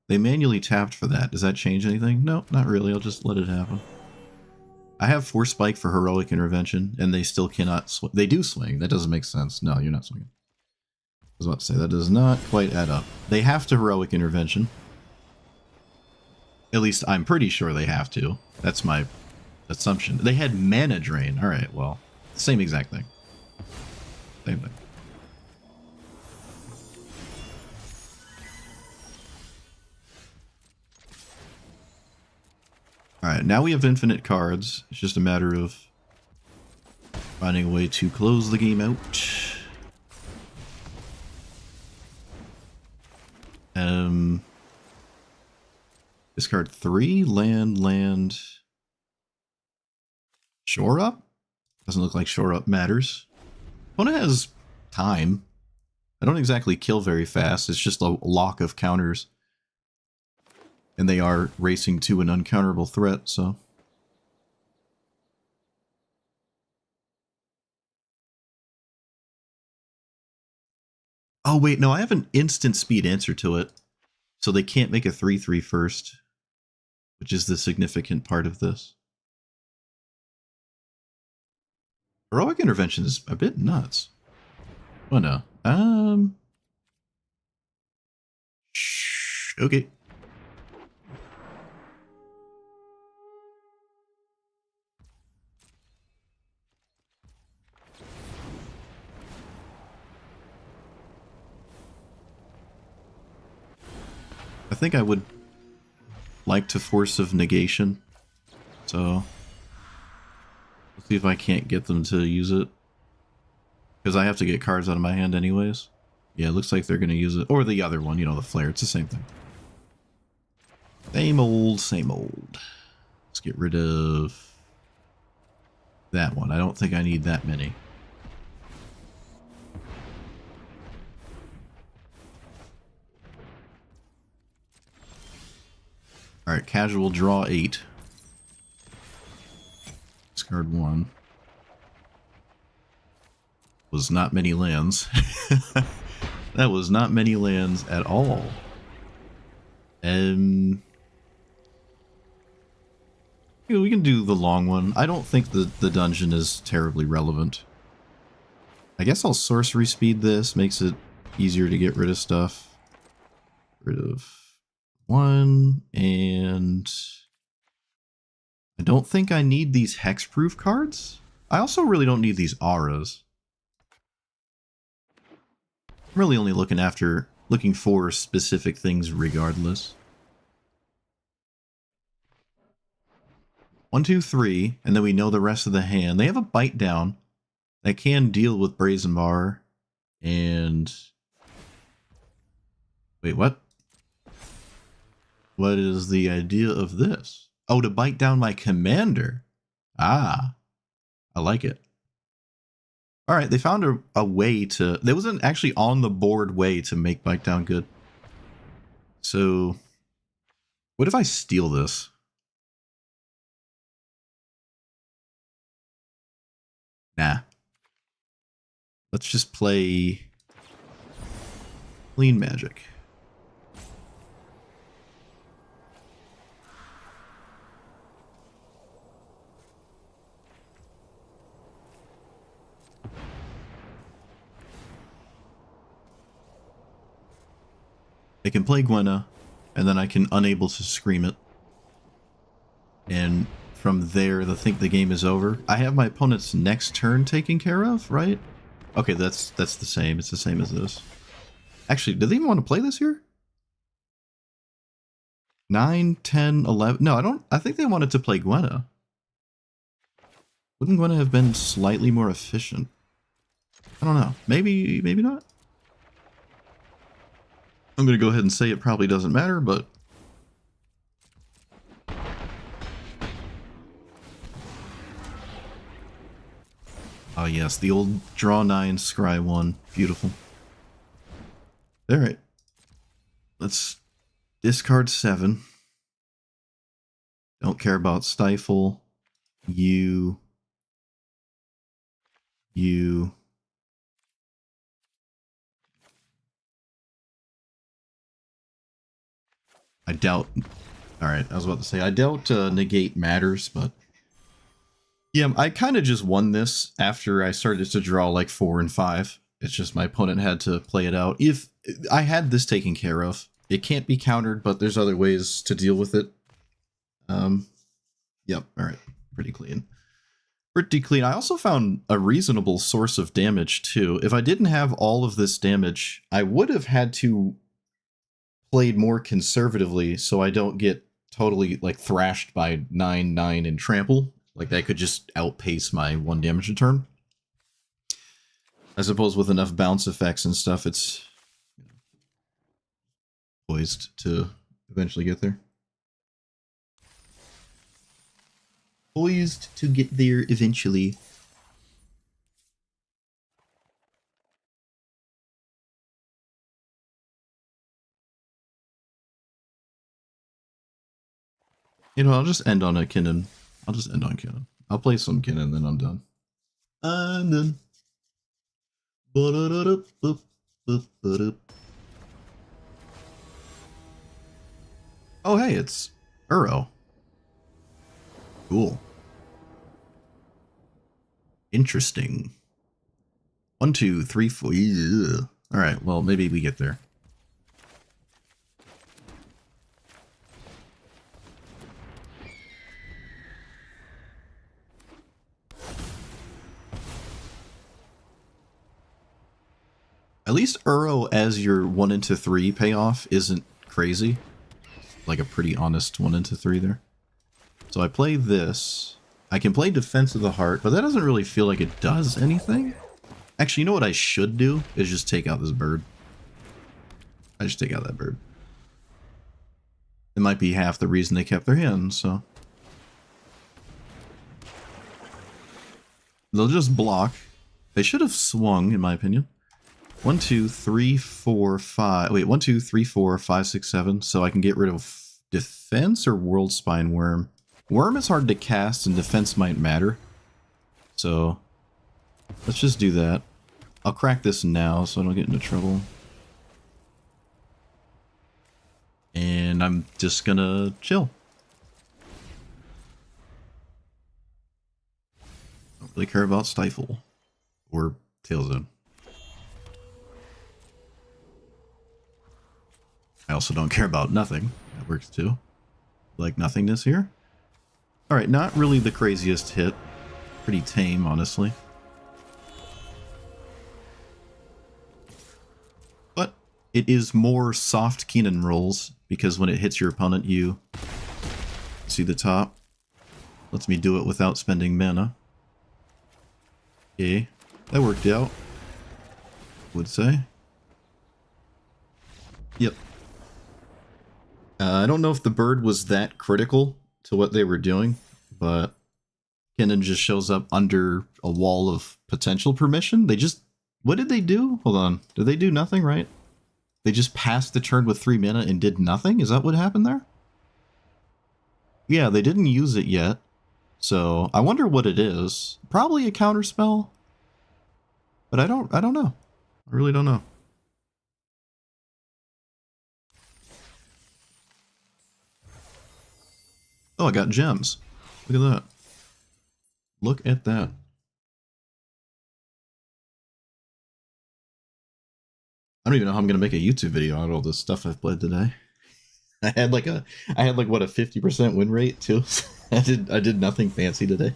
They manually tapped for that. Does that change anything? No, not really. I'll just let it happen. I have Force Spike for Heroic Intervention, and they still cannot swing. They do swing. That doesn't make sense. No, you're not swinging. I was about to say, that does not quite add up. They have to Heroic Intervention. At least I'm pretty sure they have to. That's my assumption. They had Mana Drain. Alright, well, same exact thing. Same thing. Alright, now we have infinite cards. It's just a matter of finding a way to close the game out. Discard 3, land. Shore Up? Doesn't look like Shore Up matters. Opponent has time. I don't exactly kill very fast. It's just a lock of counters. And they are racing to an uncounterable threat, so... Oh, wait, no, I have an instant speed answer to it. So they can't make a 3/3 first, which is the significant part of this. Heroic Intervention is a bit nuts. Oh, no. Okay. I think I would like to Force of Negation, so let's see if I can't get them to use it, because I have to get cards out of my hand anyways. Yeah, it looks like they're going to use it, or the other one, you know, the Flare. It's the same thing. Same old, same old. Let's get rid of that one. I don't think I need that many. Alright, casual, draw 8. Discard 1. Was not many lands. That was not many lands at all. We can do the long one. I don't think the dungeon is terribly relevant. I guess I'll sorcery speed this. Makes it easier to get rid of stuff. Rid of 1, and I don't think I need these hexproof cards. I also really don't need these auras. I'm really only looking for specific things regardless. 1, 2, 3, and then we know the rest of the hand. They have a bite down that can deal with Brazen Bar, and wait, what? What is the idea of this? Oh, to bite down my commander. Ah, I like it. All right, they found a way to... There wasn't actually on the board way to make bite down good. So, what if I steal this? Nah. Let's just play Clean Magic. I can play Gwenna, and then I can unable to scream it. And from there, I think the game is over. I have my opponent's next turn taken care of, right? Okay, that's the same. It's the same as this. Actually, do they even want to play this here? 9, 10, 11... No, I think they wanted to play Gwenna. Wouldn't Gwenna have been slightly more efficient? I don't know. Maybe not? I'm going to go ahead and say it probably doesn't matter, but... Oh yes, the old draw 9, scry 1. Beautiful. Alright. Let's discard 7. Don't care about Stifle. You. I doubt... Alright, I was about to say, I doubt negate matters, but... Yeah, I kind of just won this after I started to draw like 4 and 5. It's just my opponent had to play it out. If I had this taken care of, it can't be countered, but there's other ways to deal with it. Yep, alright, pretty clean. Pretty clean. I also found a reasonable source of damage, too. If I didn't have all of this damage, I would have had to played more conservatively so I don't get totally like thrashed by 9/9 and trample. Like that could just outpace my 1 damage a turn. I suppose with enough bounce effects and stuff, it's poised to eventually get there. Poised to get there eventually. You know, I'll just end on a Kenan. I'll just end on Kenan. I'll play some Kenan, then I'm done. I'm done. Oh, hey, it's Uro. Cool. Interesting. 1, 2, 3, 4. Yeah. All right, well, maybe we get there. At least Uro as your 1 into 3 payoff isn't crazy. Like a pretty honest 1 into 3 there. So I play this. I can play Defense of the Heart, but that doesn't really feel like it does anything. Actually, you know what I should do? Is just take out this bird. I just take out that bird. It might be half the reason they kept their hands, so. They'll just block. They should have swung, in my opinion. 1, 2, 3, 4, 5. Wait, 1, 2, 3, 4, 5, 6, 7. So I can get rid of Defense or World Spine Worm. Worm is hard to cast and Defense might matter. So let's just do that. I'll crack this now so I don't get into trouble. And I'm just gonna chill. Don't really care about Stifle or Tailzone. I also don't care about Nothing. That works too. Like nothingness here. Alright, not really the craziest hit. Pretty tame, honestly. It is more soft Kenan rolls, because when it hits your opponent, you see the top. Lets me do it without spending mana. Okay, that worked out. Would say. Yep. I don't know if the bird was that critical to what they were doing, but Kenan just shows up under a wall of potential permission. They just... What did they do? Hold on. Did they do nothing, right? They just passed the turn with 3 mana and did nothing? Is that what happened there? Yeah, they didn't use it yet. So, I wonder what it is. Probably a counterspell. But I don't know. I really don't know. Oh, I got gems. Look at that. Look at that. I don't even know how I'm gonna make a YouTube video out of all this stuff I've played today. I had like what, a 50% win rate too. I did nothing fancy today.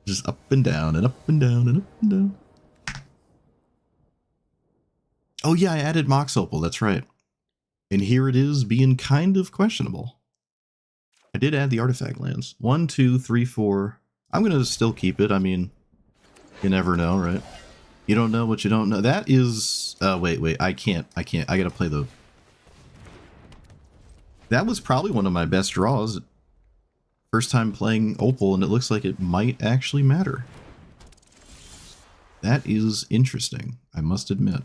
Just up and down and up and down and up and down. Oh yeah, I added Mox Opal, that's right. And here it is being kind of questionable. I did add the artifact lands. 1, 2, 3, 4. I'm gonna still keep it. I mean, you never know, right? You don't know what you don't know. That is... wait. I can't. I gotta play the... That was probably one of my best draws. First time playing Opal, and it looks like it might actually matter. That is interesting, I must admit.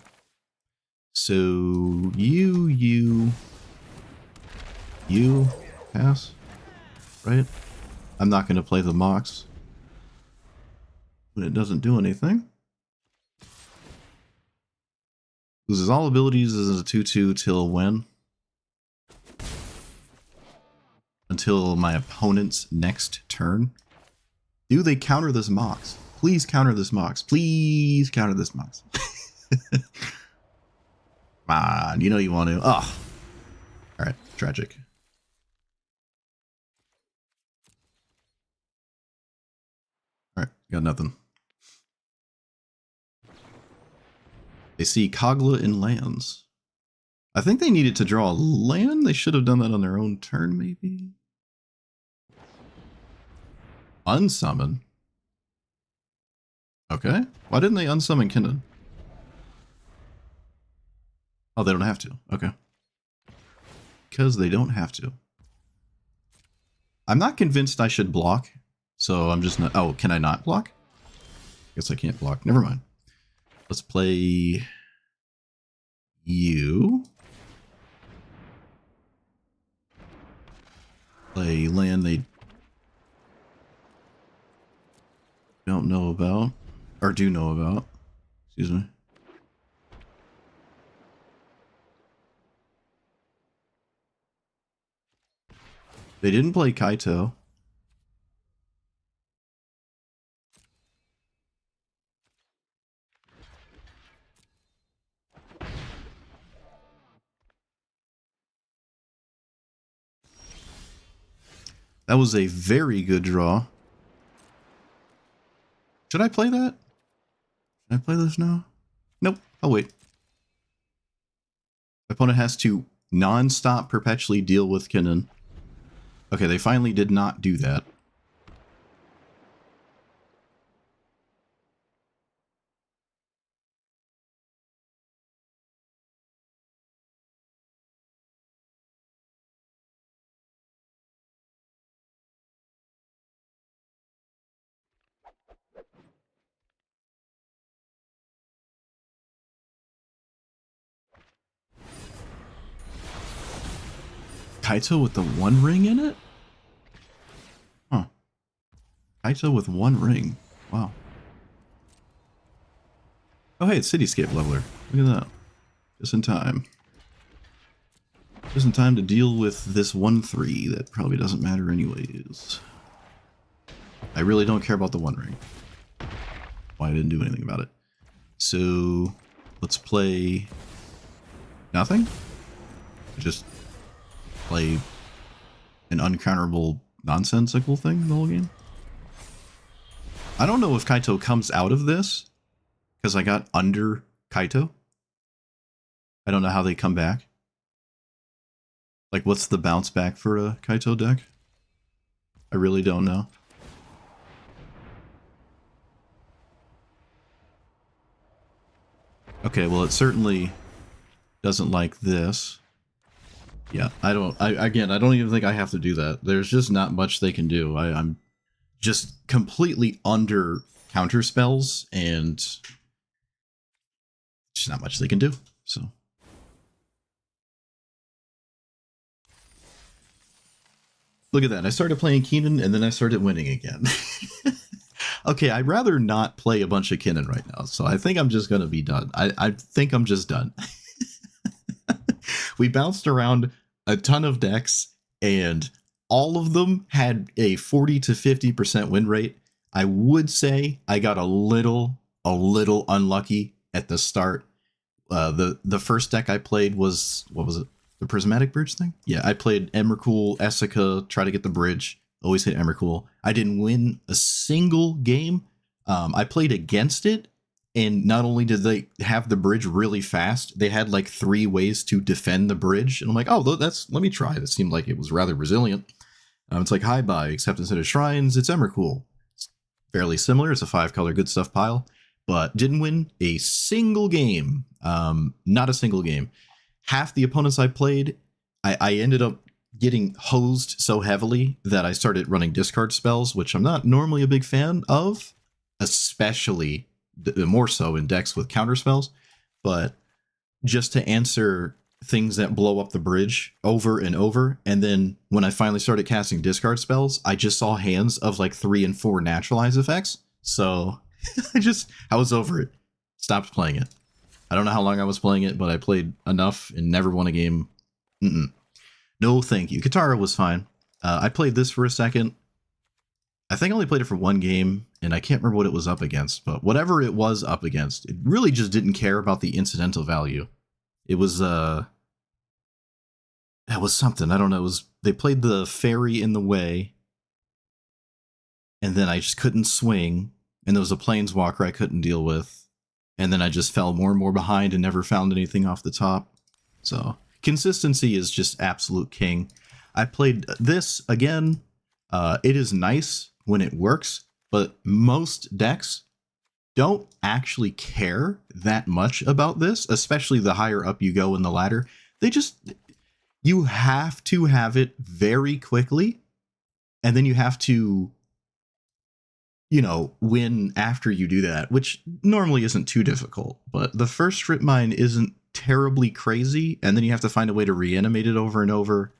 So, you pass, right? I'm not going to play the Mox when it doesn't do anything. Loses all abilities as a 2/2 till when? Until my opponent's next turn. Do they counter this Mox? Please counter this Mox. Please counter this Mox. Come on, you know you want to. Oh. Alright, tragic. Alright, got nothing. They see Kogla in lands. I think they needed to draw a land. They should have done that on their own turn, maybe. Unsummon? Okay. Why didn't they unsummon Kenan? Oh, they don't have to. Okay. Because they don't have to. I'm not convinced I should block, so I'm just not... Oh, can I not block? Guess I can't block. Never mind. Let's play... you. Play land they don't know about. Or do know about. Excuse me. They didn't play Kaito. That was a very good draw. Should I play that? Should I play this now? Nope. I'll wait. My opponent has to non-stop perpetually deal with Kenan. Okay, they finally did not do that. Kaito with the 1 ring in it? Huh. Kaito with 1 ring. Wow. Oh hey, it's Cityscape Leveler. Look at that. Just in time. Just in time to deal with this 1/3 that probably doesn't matter anyways. I really don't care about the 1 ring. Why I didn't do anything about it. So let's play nothing? Just play an uncounterable nonsensical thing the whole game? I don't know if Kaito comes out of this, because I got under Kaito. I don't know how they come back. Like, what's the bounce back for a Kaito deck? I really don't know. Okay, well, it certainly doesn't like this. Yeah, I don't even think I have to do that. There's just not much they can do. I'm just completely under counter spells, and just not much they can do, so. Look at that, I started playing Kenan, and then I started winning again. Okay, I'd rather not play a bunch of Kenan right now, so I think I'm just gonna be done. I think I'm just done. We bounced around a ton of decks, and all of them had a 40 to 50% win rate. I would say I got a little unlucky at the start. The first deck I played was, what was it? The Prismatic Bridge thing? Yeah, I played Emrakul, Essica, try to get the bridge. Always hit Emrakul. I didn't win a single game. I played against it, and not only did they have the bridge really fast, they had like 3 ways to defend the bridge. And I'm like, oh, let me try. That seemed like it was rather resilient. It's like High Buy, except instead of shrines, it's Emrakul. It's fairly similar. It's a 5-color good stuff pile, but didn't win a single game. Not a single game. Half the opponents I played, I ended up getting hosed so heavily that I started running discard spells, which I'm not normally a big fan of, especially more so in decks with counter spells. But just to answer things that blow up the bridge over and over, and then when I finally started casting discard spells, I just saw hands of like 3 and 4 naturalize effects. So I was over it. Stopped playing it. I don't know how long I was playing it, but I played enough and never won a game. No, thank you. Katara was fine. I played this for a second. I think I only played it for 1 game, and I can't remember what it was up against, but whatever it was up against, it really just didn't care about the incidental value. It was, that was something. I don't know. They played the fairy in the way, and then I just couldn't swing, and there was a planeswalker I couldn't deal with, and then I just fell more and more behind and never found anything off the top. So consistency is just absolute king. I played this again. It is nice when it works, but most decks don't actually care that much about this, especially the higher up you go in the ladder. You have to have it very quickly, and then you have to, win after you do that, which normally isn't too difficult. But the first strip mine isn't terribly crazy, and then you have to find a way to reanimate it over and over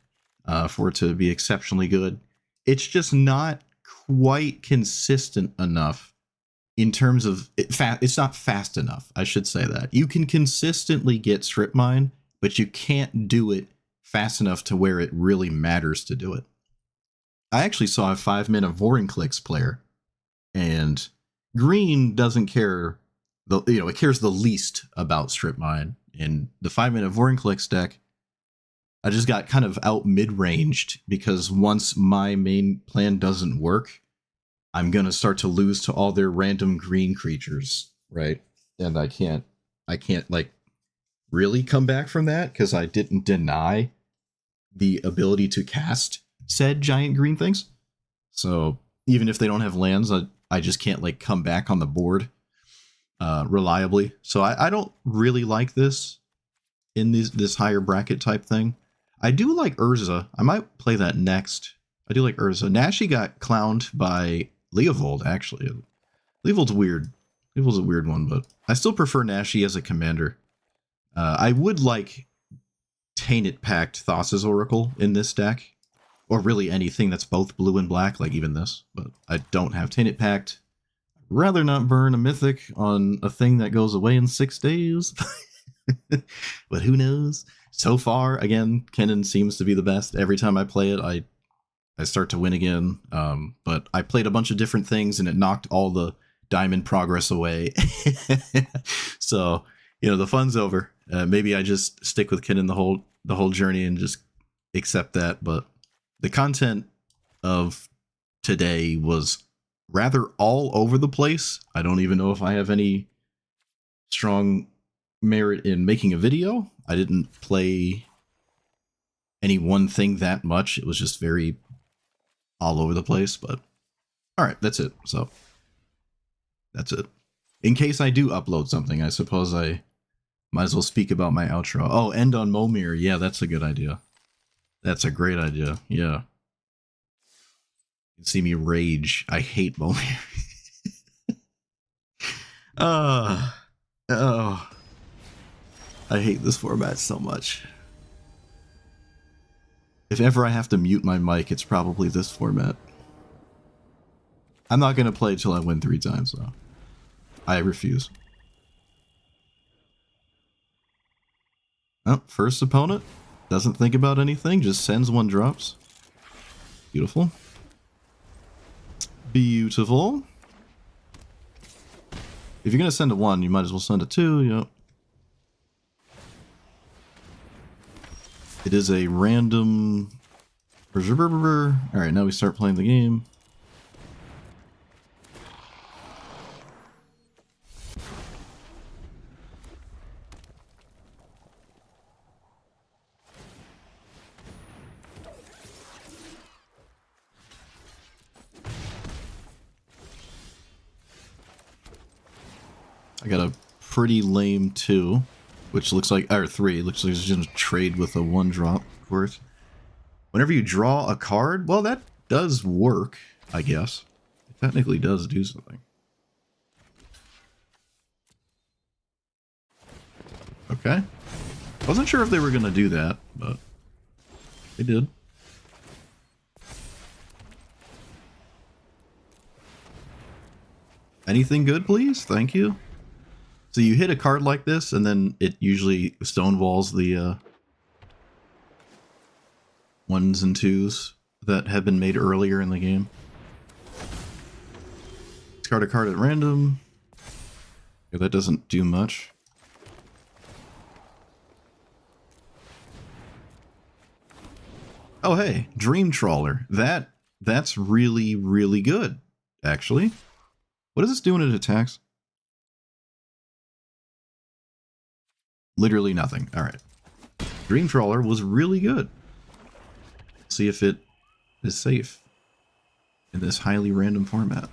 for it to be exceptionally good. It's just not quite consistent enough in terms of it's not fast enough. I should say that you can consistently get strip mine, but you can't do it fast enough to where it really matters to do it. I actually saw a 5-mana Vorinclex player, and green doesn't care. It cares the least about strip mine. In the 5-mana Vorinclex deck, I just got kind of out mid-ranged because once my main plan doesn't work, I'm going to start to lose to all their random green creatures, right? And I can't like really come back from that because I didn't deny the ability to cast said giant green things. So even if they don't have lands, I just can't like come back on the board reliably. So I don't really like this in this higher bracket type thing. I do like Urza. I might play that next. I do like Urza. Nashi got clowned by Leovold, actually. Leovold's weird. Leovold's a weird one, but I still prefer Nashi as a commander. I would like Tainted Pact Thassa's Oracle in this deck, or really anything that's both blue and black, like even this, but I don't have Tainted Pact. I'd rather not burn a mythic on a thing that goes away in 6 days. But who knows? So far, again, Kenan seems to be the best. Every time I play it, I start to win again. But I played a bunch of different things, and it knocked all the diamond progress away. So, the fun's over. Maybe I just stick with Kenan the whole journey and just accept that. But the content of today was rather all over the place. I don't even know if I have any strong merit in making a video. I didn't play any one thing that much. It was just very all over the place, but all right, that's it. So that's it. In case I do upload something, I suppose I might as well speak about my outro. Oh, end on Momir. Yeah, that's a good idea. That's a great idea. Yeah. You can see me rage. I hate Momir. Oh, I hate this format so much. If ever I have to mute my mic, it's probably this format. I'm not going to play till I win 3 times, though. I refuse. Oh, first opponent. Doesn't think about anything, just sends 1 drops. Beautiful. Beautiful. If you're going to send a 1, you might as well send a 2, yep. It is a random... Alright, now we start playing the game. I got a pretty lame 2, which looks like, or 3, looks like it's just gonna trade with a 1 drop, of course. Whenever you draw a card, well, that does work, I guess. It technically does do something. Okay. Wasn't sure if they were gonna do that, but they did. Anything good, please? Thank you. So you hit a card like this, and then it usually stonewalls the 1s and 2s that have been made earlier in the game. Discard a card at random. Yeah, that doesn't do much. Oh hey, Dream Trawler. That's really, really good, actually. What is this doing it attacks? Literally nothing. Alright. Dream Trawler was really good. See if it is safe in this highly random format.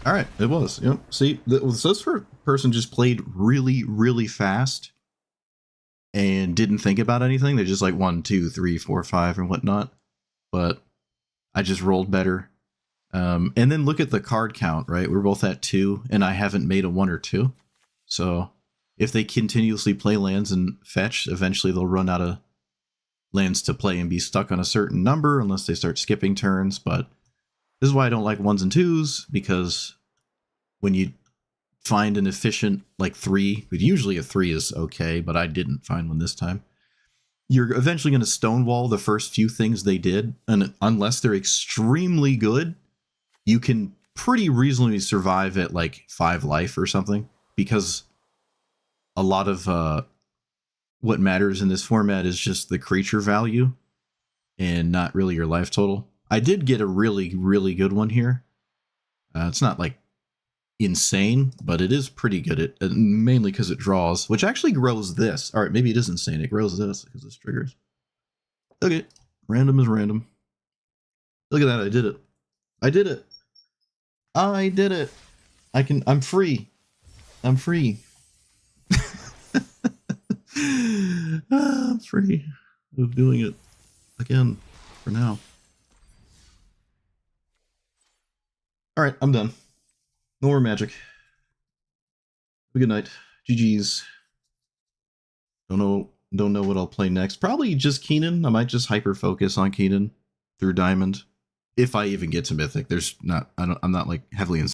Alright, it was. Yep. See, this person just played really, really fast and didn't think about anything. They just like 1, 2, 3, 4, 5 and whatnot. But I just rolled better. And then look at the card count, right? We're both at 2, and I haven't made a 1 or 2. So if they continuously play lands and fetch, eventually they'll run out of lands to play and be stuck on a certain number unless they start skipping turns. But this is why I don't like 1s and 2s, because when you find an efficient, like 3, usually a 3 is okay, but I didn't find one this time. You're eventually going to stonewall the first few things they did, and unless they're extremely good, you can pretty reasonably survive at like 5 life or something, because a lot of what matters in this format is just the creature value and not really your life total. I did get a really, really good one here. It's not like insane, but it is pretty good, at mainly because it draws, which actually grows this. All right, maybe it is insane. It grows this because this triggers. Okay, random is random. Look at that, I did it. I did it. I did it. I'm free. I'm free. I'm free of doing it again for now. All right, I'm done. No more magic. Have a good night. GG's. Don't know what I'll play next. Probably just Kenan. I might just hyper focus on Kenan through Diamond. If I even get to Mythic. I'm not like heavily